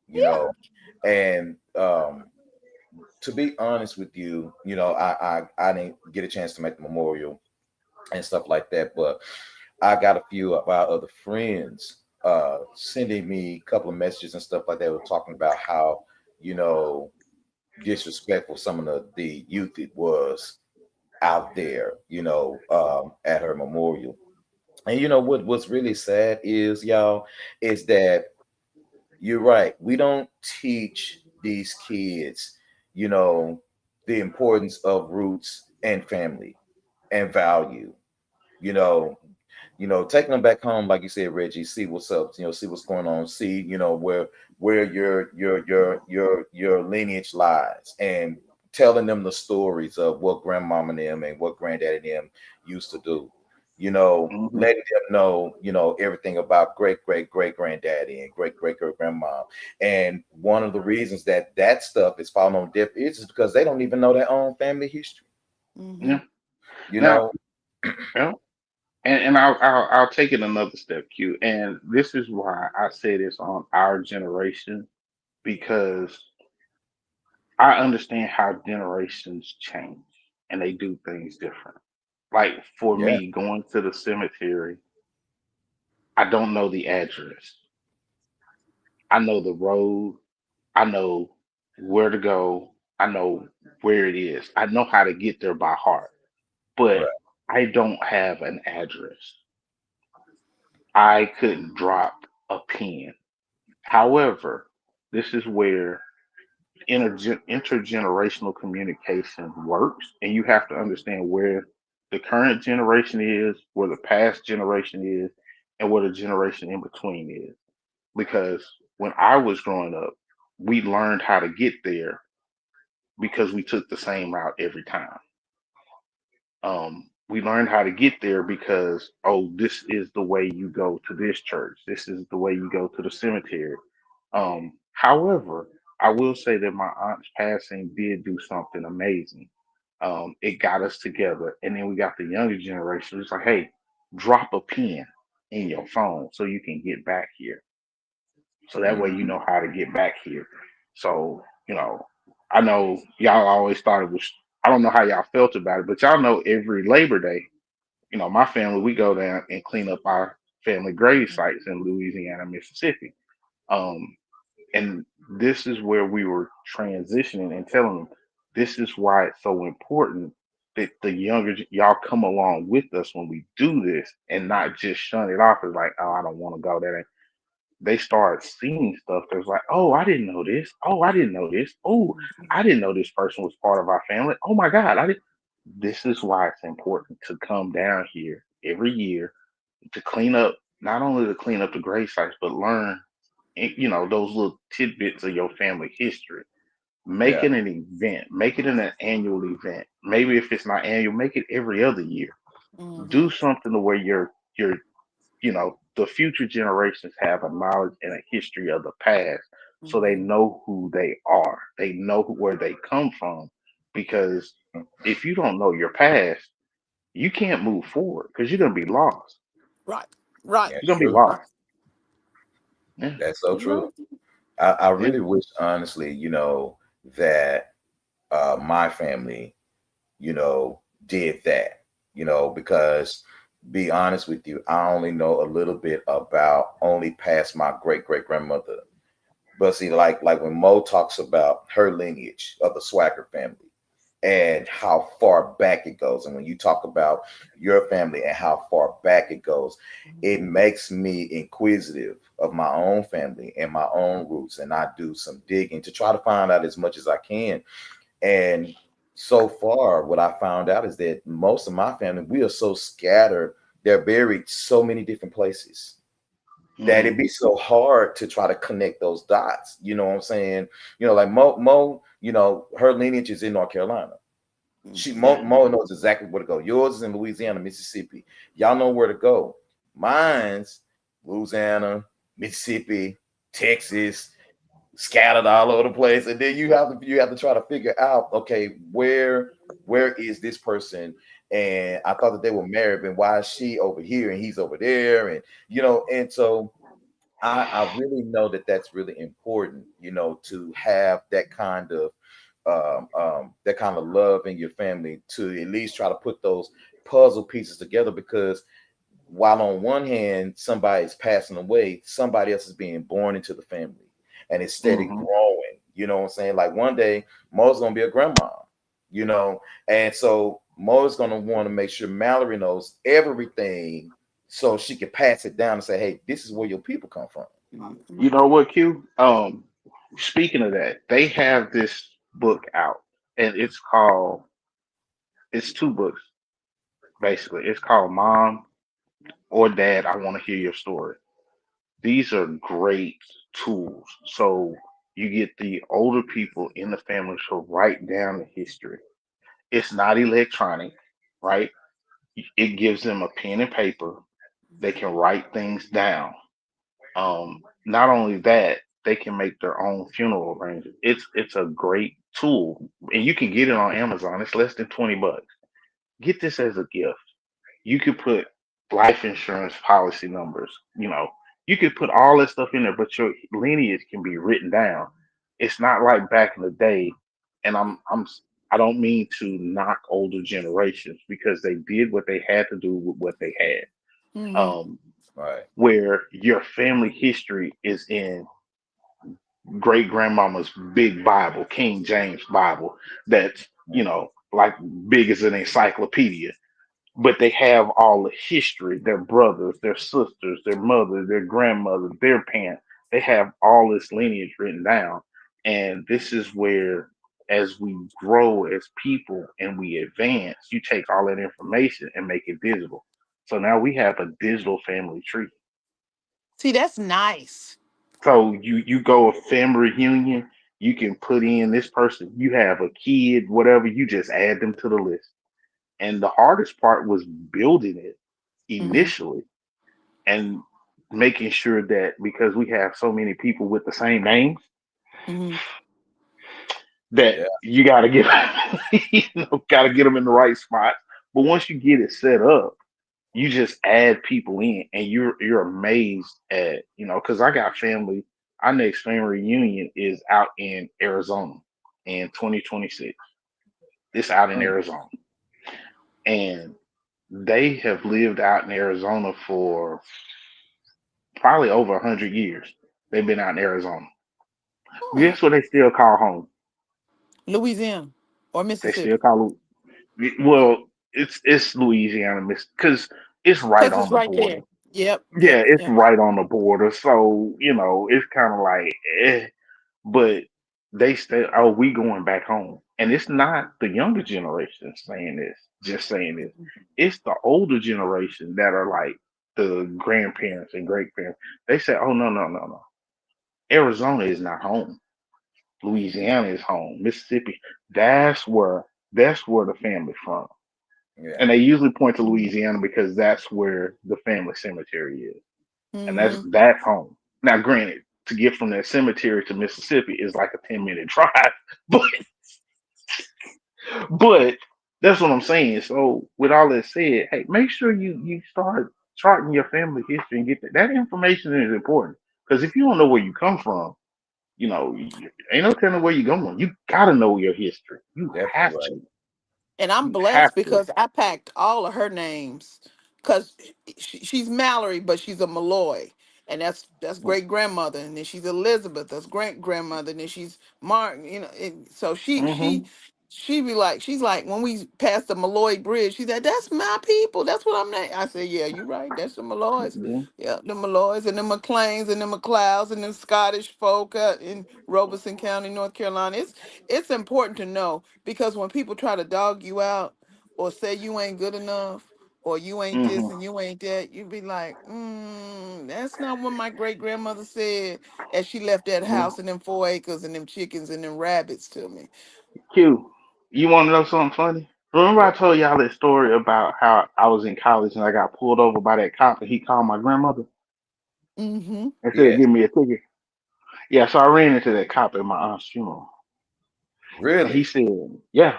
you Yeah. know. And to be honest with you, I didn't get a chance to make the memorial and stuff like that, but I got a few of our other friends sending me a couple of messages and stuff like that, were talking about how you know disrespectful some of the youth it was out there, at her memorial. And what's really sad is, y'all, is that you're right. We don't teach these kids, you know, the importance of roots and family and value. You know, taking them back home, like you said, Reggie, see what's up, see what's going on, see, where your lineage lies, and telling them the stories of what grandmama and them and what granddaddy and them used to do. Hmm. Letting them know, everything about great great great granddaddy and great great great grandma. And one of the reasons that stuff is falling on deaf ears is because they don't even know their own family history. Mm-hmm. Yeah. You Now, know, yeah. And I'll take it another step, Q. And this is why I say this on our generation, because I understand how generations change and they do things different. Like for yeah, me, going to the cemetery, I don't know the address. I know the road. I know where to go. I know where it is. I know how to get there by heart, but right. I don't have an address. I couldn't drop a pin. However, this is where intergenerational communication works, and you have to understand where the current generation is, where the past generation is, and where the generation in between is. Because when I was growing up, we learned how to get there because we took the same route every time. We learned how to get there because, oh, this is the way you go to this church. This is the way you go to the cemetery. However, I will say that my aunt's passing did do something amazing. It got us together, and then we got the younger generation. It's like, hey, drop a pin in your phone so you can get back here. So that way you Mhm. know how to get back here. So, I know y'all always thought it was, I don't know how y'all felt about it, but y'all know every Labor Day, my family, we go down and clean up our family grave sites in Louisiana, Mississippi. Um, and this is where we were transitioning and telling them this is why it's so important that the younger y'all come along with us when we do this and not just shun it off as like, oh, I don't want to go there. they start seeing stuff that's like, oh, I didn't know this. Oh, I didn't know this. Oh, I didn't know this person was part of our family. Oh my God, I did. This is why it's important to come down here every year to clean up, not only to clean up the grave sites, but learn, those little tidbits of your family history. Make Yeah. it an event. Make it an annual event. Maybe if it's not annual, make it every other year. Do Mm-hmm. something to where the future generations have a knowledge and a history of the past, so they Mm-hmm. know who they are. They know where they come from. Because if you don't know your past, you can't move forward because you're gonna be lost. Right. Right. You're That's gonna be true. lost. Right. Yeah. That's so You're true. right. I Yeah. really wish, honestly, that my family, did that, because be honest with you, I only know a little bit about only past my great great grandmother. But see, like when Mo talks about her lineage of the Swagger family and how far back it goes, and when you talk about your family and how far back it goes, it makes me inquisitive of my own family and my own roots, and I do some digging to try to find out as much as I can. And so far, what I found out is that most of my family, we are so scattered, they're buried so many different places that Hmm. it'd be so hard to try to connect those dots. You know what I'm saying? Like Mo, her lineage is in North Carolina. She Mm-hmm. Yeah. Mo knows exactly where to go. Yours is in Louisiana, Mississippi. Y'all know where to go. Mine's Louisiana, Mississippi, Texas, scattered all over the place. And then you have to try to figure out, okay, where is this person? And I thought that they were married, and why is she over here and he's over there? And so I really know that that's really important, to have that kind of love in your family, to at least try to put those puzzle pieces together, because while on one hand somebody's passing away, somebody else is being born into the family, and it's steady Hmm. growing. You know what I'm saying? Like one day Mo's gonna be a grandma, you know, and so Mo's gonna want to make sure Mallory knows everything so she can pass it down and say, hey, this is where your people come from. Mm-hmm. You know what, Q? Speaking of that, they have this book out, and it's two books basically. It's called Mom or Dad, I Want to Hear Your Story. These are great tools. So you get the older people in the family to write down the history. It's not electronic, right? It gives them a pen and paper. They can write things down. Not only that, they can make their own funeral arrangements. It's a great tool, and you can get it on Amazon. It's less than $20. Get this as a gift. You could put life insurance policy numbers. You could put all that stuff in there, but your lineage can be written down. It's not like back in the day, and I don't mean to knock older generations because they did what they had to do with what they had. Mm-hmm. Um, Right. where your family history is in great grandmama's big Bible, King James Bible, that's like big as an encyclopedia, but they have all the history, their brothers, their sisters, their mothers, their grandmothers, their parents. They have all this lineage written down. And this is where, as we grow as people and we advance, you take all that information and make it digital. So now we have a digital family tree. See, that's nice. So you go a family reunion, you can put in this person, you have a kid, whatever, you just add them to the list. And the hardest part was building it Mm-hmm. initially and making sure that because we have so many people with the same names Mm-hmm. that Yeah. you got to get got to get them in the right spot. But once you get it set up, you just add people in, and you're amazed at because I got family. Our next family reunion is out in Arizona in 2026. It's out in Mm. Arizona, and they have lived out in Arizona for probably over 100 years. They've been out in Arizona. Hmm. Guess what they still call home? Louisiana or They still Mississippi, call it. Well, it's Louisiana, because it's right because on it's the right border. there. Yep, Yeah, yep, it's yep. right on the border. So, it's kind of like, but they say, oh, we going back home. And it's not the younger generation saying this, just saying this. It's the older generation that are like the grandparents and great parents. They say, oh, no, no, no, no. Arizona is not home. Louisiana is home. Mississippi, that's where that's where the family from. Yeah. And they usually point to Louisiana because that's where the family cemetery is. And that's Mm-hmm. that's home. Now, granted, to get from that cemetery to Mississippi is like a 10-minute drive, but but that's what I'm saying. So, with all that said, hey, make sure you start charting your family history and get that information is important. Because if you don't know where you come from, ain't no telling where you're going. You gotta know your history. You Definitely have right. to. And I'm You have blessed to. because I packed all of her names because she's Mallory, but she's a Malloy. And that's great grandmother, and then she's Elizabeth, that's great grandmother, and then she's Martin, and so Mm-hmm. she be like, she's like, when we passed the Malloy Bridge, she's like, that's my people, that's what I'm named. I said, yeah, you're right, that's the Malloys. Yeah. Yeah, the Malloys and the McLeans and the McLeods and the Scottish folk in Robeson County, North Carolina. It's important to know because when people try to dog you out or say you ain't good enough or you ain't this Mm-hmm. and you ain't that, you be like, that's not what my great grandmother said as she left that Yeah. house and them 4 acres and them chickens and them rabbits to me. Q, you want to know something funny? Remember I What? told y'all that story about how I was in college and I got pulled over by that cop and he called my grandmother Mm-hmm. instead of Yes. giving me a ticket? Yeah, so I ran into that cop at my aunt's funeral. And he Really? said, yeah,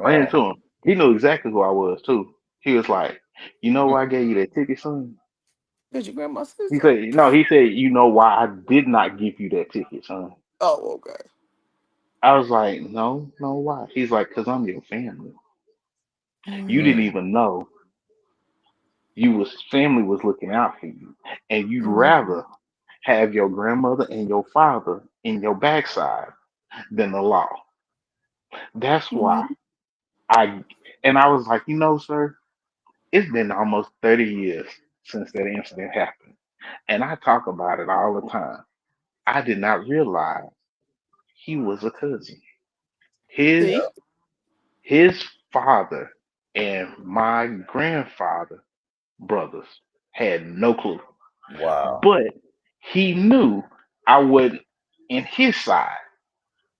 ran Wow. into him. He knew exactly who I was too. He was like, you know why I gave you that ticket, son? Because your grandma said He so. said, no, he said, you know why I did not give you that ticket, son? Oh, okay. I was like, no, no, why? He's like, because I'm your family. You Mm-hmm. didn't Mm, even know you was family was looking out for you. And you'd Mm-hmm. rather have your grandmother and your father in your backside than the law. That's why Mm-hmm. I and I was like, sir, it's been almost 30 years since that incident happened. And I talk about it all the time. I did not realize he was a cousin. His See? his father and my grandfather brothers had no clue. wow. But he knew I wasn't in his side.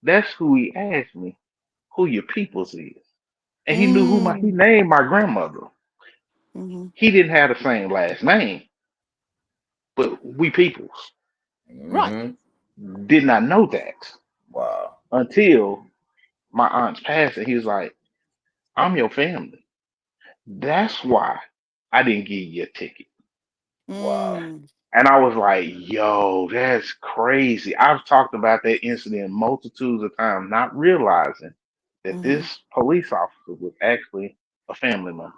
That's who he asked me who your peoples is. And he knew he Mm. named my grandmother. Mm-hmm. He didn't have the same last name, but we peoples. Right. Hmm. Did not know that Wow. until my aunt's passing. He was like, I'm your family. That's why I didn't give you a ticket. Wow. Mm. And I was like, yo, that's crazy. I've talked about that incident multitudes of times, not realizing that Mm-hmm. this police officer was actually a family member.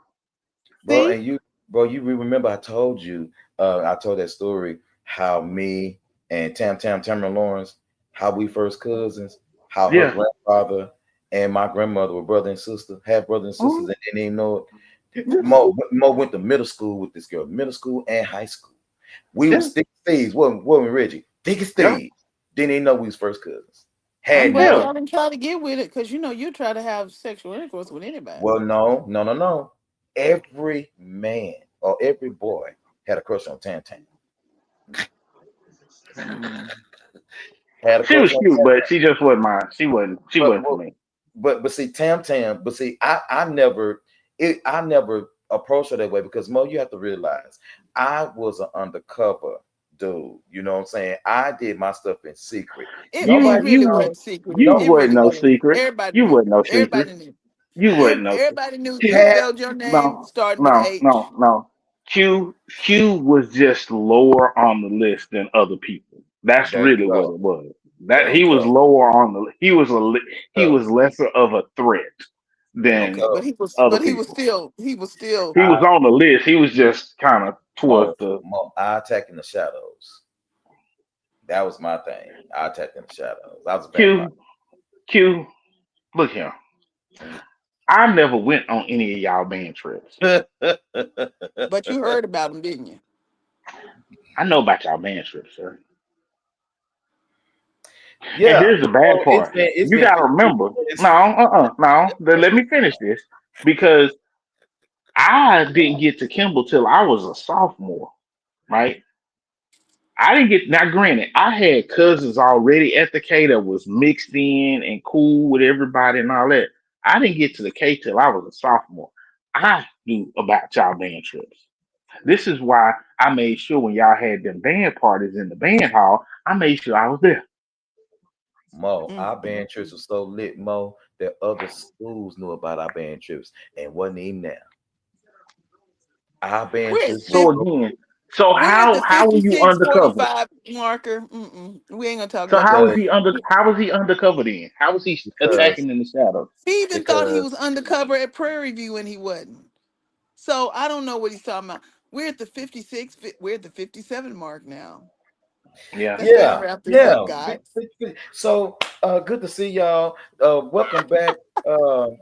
Bro, See? and you remember I told you, I told that story how me and Tamara Lawrence, how we first cousins, how her Yeah. grandfather and my grandmother were brother and sister, half brother and sisters, Mhm. and they didn't even know it. Yeah. Mo went to middle school with this girl, middle school and high school. We Yeah. was thick as thieves, wasn't we, Reggie? Thick as Yeah. thieves. Didn't even know we was first cousins. I'm Had glad no. Yeah. y'all didn't try to get with it because you try to have sexual intercourse with anybody. Well, no, no, no, no. Every man or every boy had a crush on Tam Tam. Mm. Had a She crush was on cute, Tam but Tam. she just wasn't mine. She But wasn't for me. but see Tam Tam. But see, I never approached her that way because Mo, you have to realize I was an undercover dude. You know what I'm saying? I did my stuff in secret. It You Nobody really told you wasn't secret. you no It wasn't really no wasn't. secret. Everybody You knew. wasn't no secret. Everybody knew. You wasn't no secret. Everybody knew you Q, had spelled your name no, starting with no, H. no, no. Q was just lower on the list than other people. That's there you really what go. it was. That There you he was go. lower on the. He So was lesser of a threat there you Okay, than go. other but people. he was still He was I on the list. He was just kind of towards Mo the Mo I attack in the shadows. That was my thing. I attacked in the shadows. I was a vampire. Q. Q. Look here. I never went on any of y'all band trips. but you heard about him, didn't you? I know about y'all band trips, sir. And Yeah. here's the bad Well, it's part. been You gotta 50 remember. No, years. no. Let me finish this because I didn't get to Kimball till I was a sophomore, right? I didn't get now. Granted, I had cousins already at the K that was mixed in and cool with everybody and all that. I didn't get to the K till I was a sophomore. I knew about y'all band trips. This is why I made sure when y'all had them band parties in the band hall, I made sure I was there. Mo, Mm, our mm, band trips mm. were so lit, Mo, that other schools knew about our band trips and wasn't even there. Our band We're at trips were So 50, so again, so we're at the how were you 56 undercover? 45 marker. Mm-mm. We ain't gonna talk So about that. because how was he undercover then? How was he because attacking in the shadows? He even thought he because was undercover at Prairie View and he wasn't. So I don't know what he's talking about. We're at the 56, we're at the 57 mark now. Yeah. Let's go ahead and yeah, wrap this yeah. up, guys. So good to see y'all. Welcome back.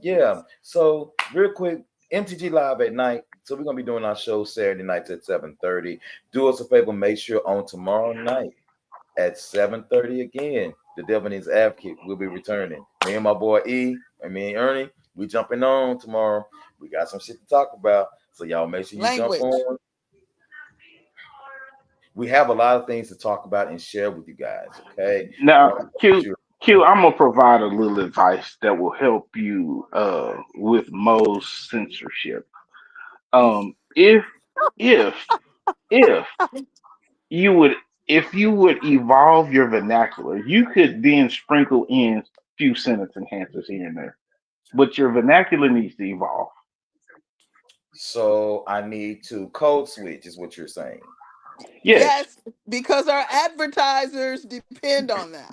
Yeah. So real quick, MTG Live at night. So we're gonna be doing our show Saturday nights at 7:30. Do us a favor, make sure on tomorrow night at 7:30 again. The Devil Needs Advocate will be returning. Me and my boy E and me and Ernie, we jumping on tomorrow. We got some shit to talk about. So y'all make sure you jump Language. on. We have a lot of things to talk about and share with you guys. Okay. Now, Want to make Q, sure. Q, I'm gonna provide a little advice that will help you with Mo's censorship. If if if you would if you would evolve your vernacular, you could then sprinkle in few sentence enhancers here and there. But your vernacular needs to evolve. So I need to code switch, is what you're saying. Yes. Yes, because our advertisers depend on that.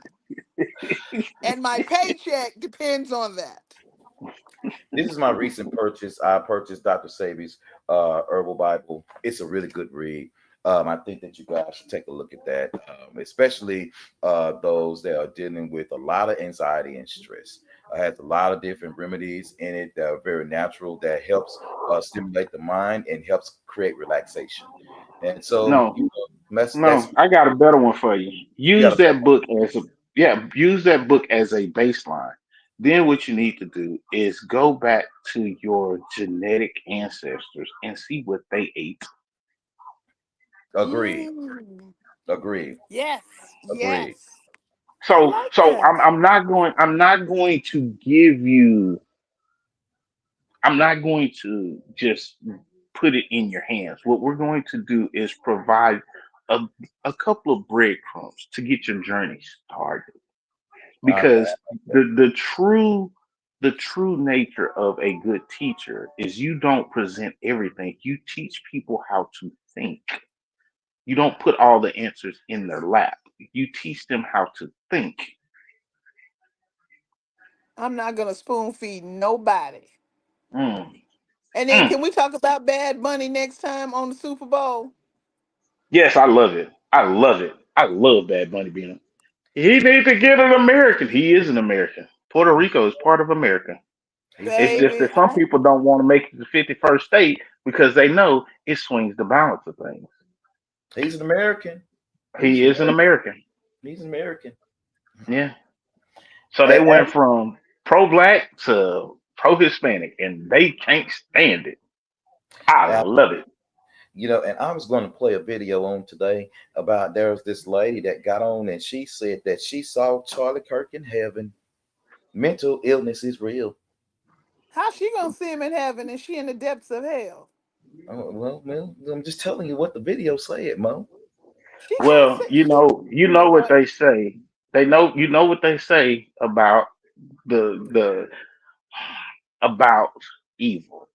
And my paycheck depends on that. This is my recent purchase. I purchased Dr. Sabi's Herbal Bible. It's a really good read. I think that you guys should take a look at that, especially those that are dealing with a lot of anxiety and stress. It has a lot of different remedies in it that are very natural that helps stimulate the mind and helps create relaxation. And so, No. that's No, I got a better one for you. you got Use a better that book as a use that book as a baseline. Then what you need to do is go back to your genetic ancestors and see what they ate. agree, Mm, agree, yes, agree. yes. I So like so that. I'm not going to give you I'm not going to just put it in your hands. What we're going to do is provide a, a couple of breadcrumbs to get your journey started. Okay. Because the true nature of a good teacher is you don't present everything. You teach people how to think. You don't put all the answers in their lap. You teach them how to think. I'm not gonna spoon feed nobody. Mm, And then mm. can we talk about Bad Bunny next time on the Super Bowl? Yes, I love it. I love it. I love Bad Bunny being. He needs to get an American. He is an American. Puerto Rico is part of America. He's It's just Baby, that some people don't want to make it to the 51st state because they know it swings the balance of things. he's an American. He's He an is an American. American. He's an American. Yeah. So they And, went from pro black to pro Hispanic and they can't stand it. I and love it. and I was going to play a video on today about there was this lady that got on and she said that she saw Charlie Kirk in heaven. Mental illness is real. how she gonna see him in heaven and she in the depths of hell? Oh, well, I'm just telling you what the video said, Mo. She can't Well, say she. you You know know what what? they say. They know you know what they say the about evil.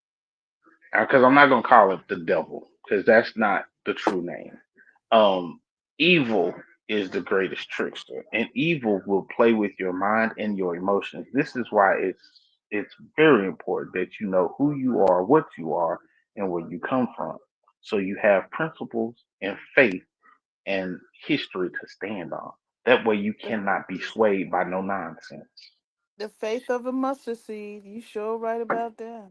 Because I'm not gonna call it the devil because that's not the true name. Um, Evil is the greatest trickster, and evil will play with your mind and your emotions. This is why it's very important that you know who you are, what you are, and where you come from, so you have principles and faith and history to stand on. That way, you The, cannot be swayed by no nonsense. the faith of a mustard seed. You sure right about that.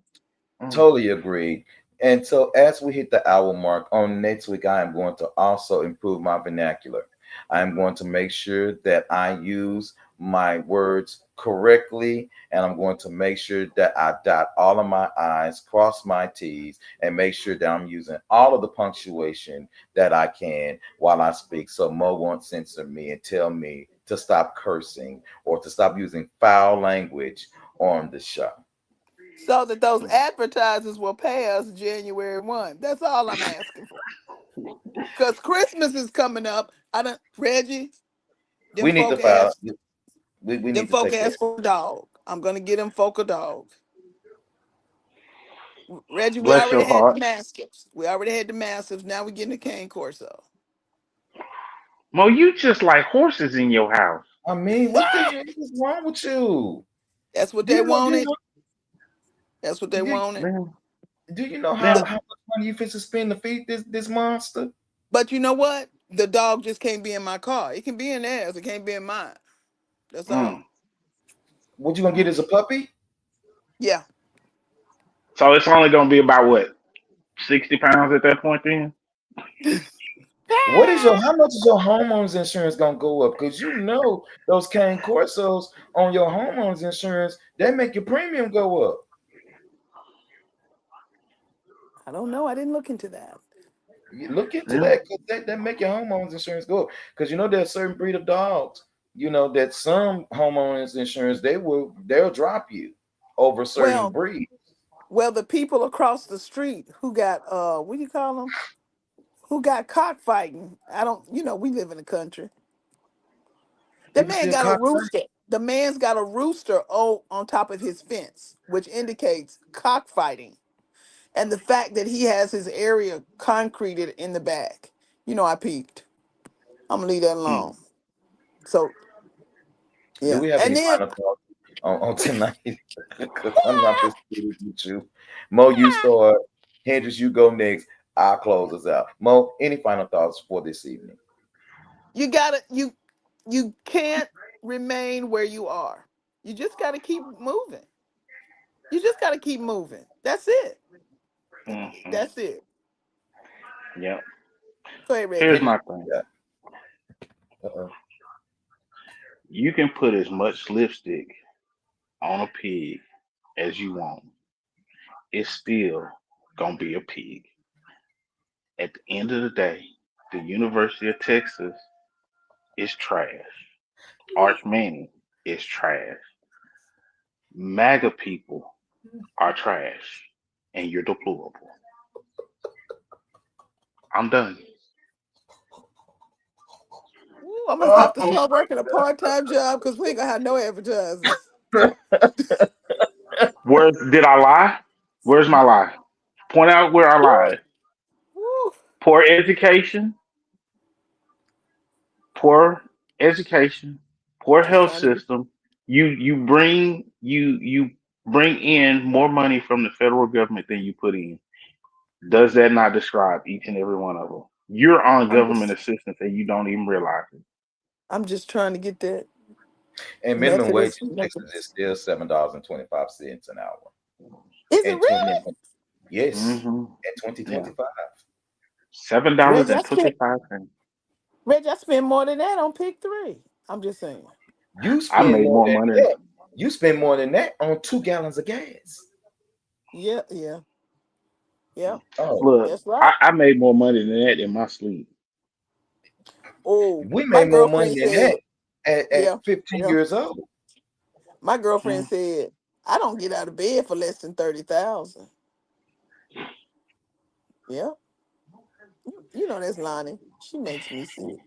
Mm. Totally agree. And so, as we hit the hour mark on next week, I am going to also improve my vernacular. I am going to make sure that I use my words correctly, and I'm going to make sure that I dot all of my I's, cross my T's, and make sure that I'm using all of the punctuation that I can while I speak. So Mo won't censor me and tell me to stop cursing or to stop using foul language on the show. So that those advertisers will pay us January 1. That's all I'm asking for. Because Christmas is coming up. I don't Reggie, We them need to folk file. ask We them need to folk take care. ask for a dog. I'm gonna get them folk a dog. Reggie, we Bless already your had the heart. mastiffs. We already had the mastiffs. Now we getting the cane corso. Mo, you just like horses in your house. I mean, what the hell is wrong with you? That's what Do they you know? Do you wanted. know? That's what they Do, wanted. Them, do you know The, how much money you fit to spend to feed this monster? but you know what? The dog just can't be in my car. It can be in theirs. It can't be in mine. That's mm, all. What you gonna get mm. as a puppy? Yeah. So it's only gonna be about what, 60 pounds at that point then? What is your how much is your homeowners insurance gonna go up? Because you know those cane corsos on your homeowners insurance, they make your premium go up. I don't know. I didn't look into that. You look into Yeah. that because they make your homeowners insurance go up. Because you know there's a certain breed of dogs, you know, that some homeowners insurance they'll drop you over a certain Well, breed. well, the people across the street who got what do you call them? Who got cockfighting? I don't. We live in the country. The People man still got a cockfight. rooster. The man's got a rooster on top of his fence, which indicates cockfighting. And the fact that he has his area concreted in the back. I peeked. I'm gonna leave that Mm. alone. So Do yeah, we have and any then final thoughts on tonight? Because I'm not this serious with you. Mo, you start. Hendrix, you go next. I'll close us out. Mo, any final thoughts for this evening? you gotta you can't remain where you are. You just gotta keep moving. You just gotta keep moving. That's it. Hmm. That's it. Yep. Go ahead, Here's Reggie. Hendrix, my thing. yeah. Uh-oh. You can put as much lipstick on a pig as you want. It's still gonna be a pig. At the end of the day, the University of Texas is trash. Arch Manning is trash. MAGA people are trash. And you're deplorable. I'm done. Ooh, I'm gonna have to Oh, start working a part-time job because we ain't gonna have no advertisers. Where did I lie? Where's my lie? Point out where I lied. Woo. Poor education, poor education, poor Just health trying to be. system. You bring in more money from the federal government than you put in. Does that not describe each and every one of them? You're on I'm government just. assistance and you don't even realize it. I'm just trying to get that and minimum wage Methodist. in Texas is still $7.25 an hour. Is it And 20 really? yes, Hmm. in Yeah, 2025. seven dollars Reggie, and twenty five cents. I spend more than that on pick three. I'm just saying. You I spend made more more than money. that. You spend more than that on 2 gallons of gas. Yeah, yeah, yeah. Oh, Look, That's right. I made more money than that in my sleep. Oh, we my made more money girlfriend than that said, at yeah, 15 yeah. years old. My girlfriend Mm. said, I don't get out of bed for less than 30,000. Yeah, you know that's Lonnie. She makes me sick.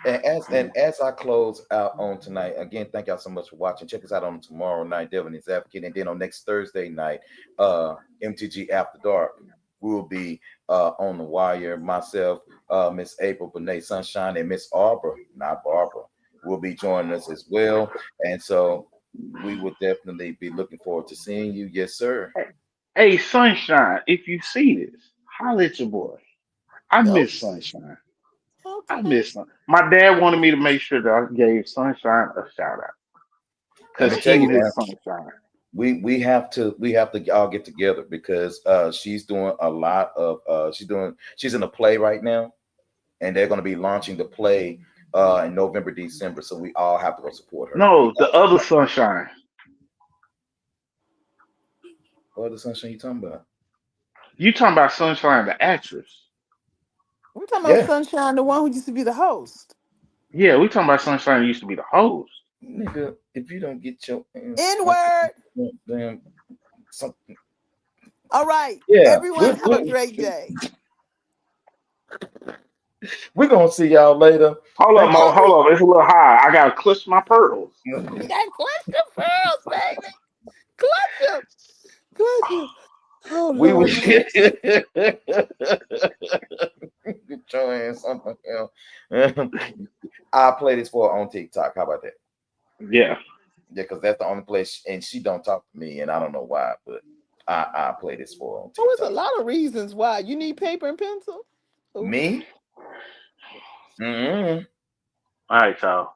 And as I close out on tonight, again, thank y'all so much for watching. Check us out on tomorrow night, Devin is Advocate, and then on next Thursday night, MTG After Dark. We will be on the wire. Myself, Miss April, Bonet Sunshine, and Miss Arbor, not Barbara, will be joining us as well. And so we will definitely be looking forward to seeing you. Yes, sir. Hey, Sunshine, if you see this, holla at your boy. I Oh, miss Sunshine. I okay. miss Sun. My dad wanted me to make sure that I gave Sunshine a shout out Let because me tell he you was now. his sunshine. we have to all get together because she's doing a lot of she's in a play right now, and they're going to be launching the play in November, December. So we all have to go support her. We No, the got other Sunshine. what the sunshine you talking about? You talking about Sunshine, the actress? We're talking about Yeah, Sunshine, the one who used to be the host. Yeah, we talking about Sunshine. Who used to be the host. nigga, if you don't get your ass N on word. damn something, All right. yeah, Everyone have a great day. we're gonna see y'all later. Hold up, Thank Mo. Oh, you. Hold up. It's a little high. I gotta clutch my pearls. we got clutch your pearls, baby. Clutch them. Clutch them. Oh, We will Lord. get your ass something else. I'll play this for her on TikTok. How about that? Yeah. Yeah, because that's the only place, and she don't talk to me, and I don't know why, but I play this for her on Oh, it's a TikTok. lot of reasons why. You need paper and pencil? Oh. Me? Mm-hmm. All right, y'all.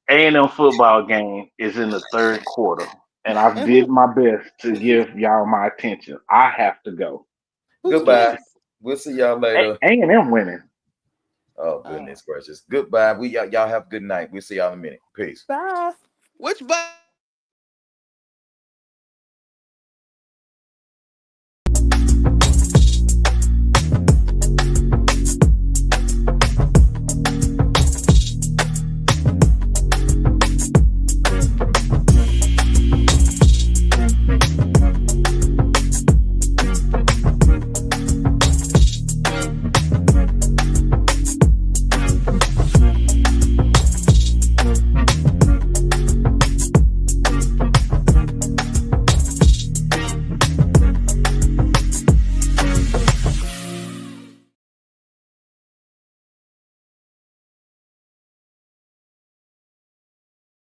A&M football game is in the third quarter, and I And did my best to give y'all my attention. I have to go. who's Goodbye. playing? We'll see y'all later. A&M winning. Oh Oh. goodness gracious. Goodbye. Y'all have a good night. We'll see y'all in a minute. Peace. Bye. Which button?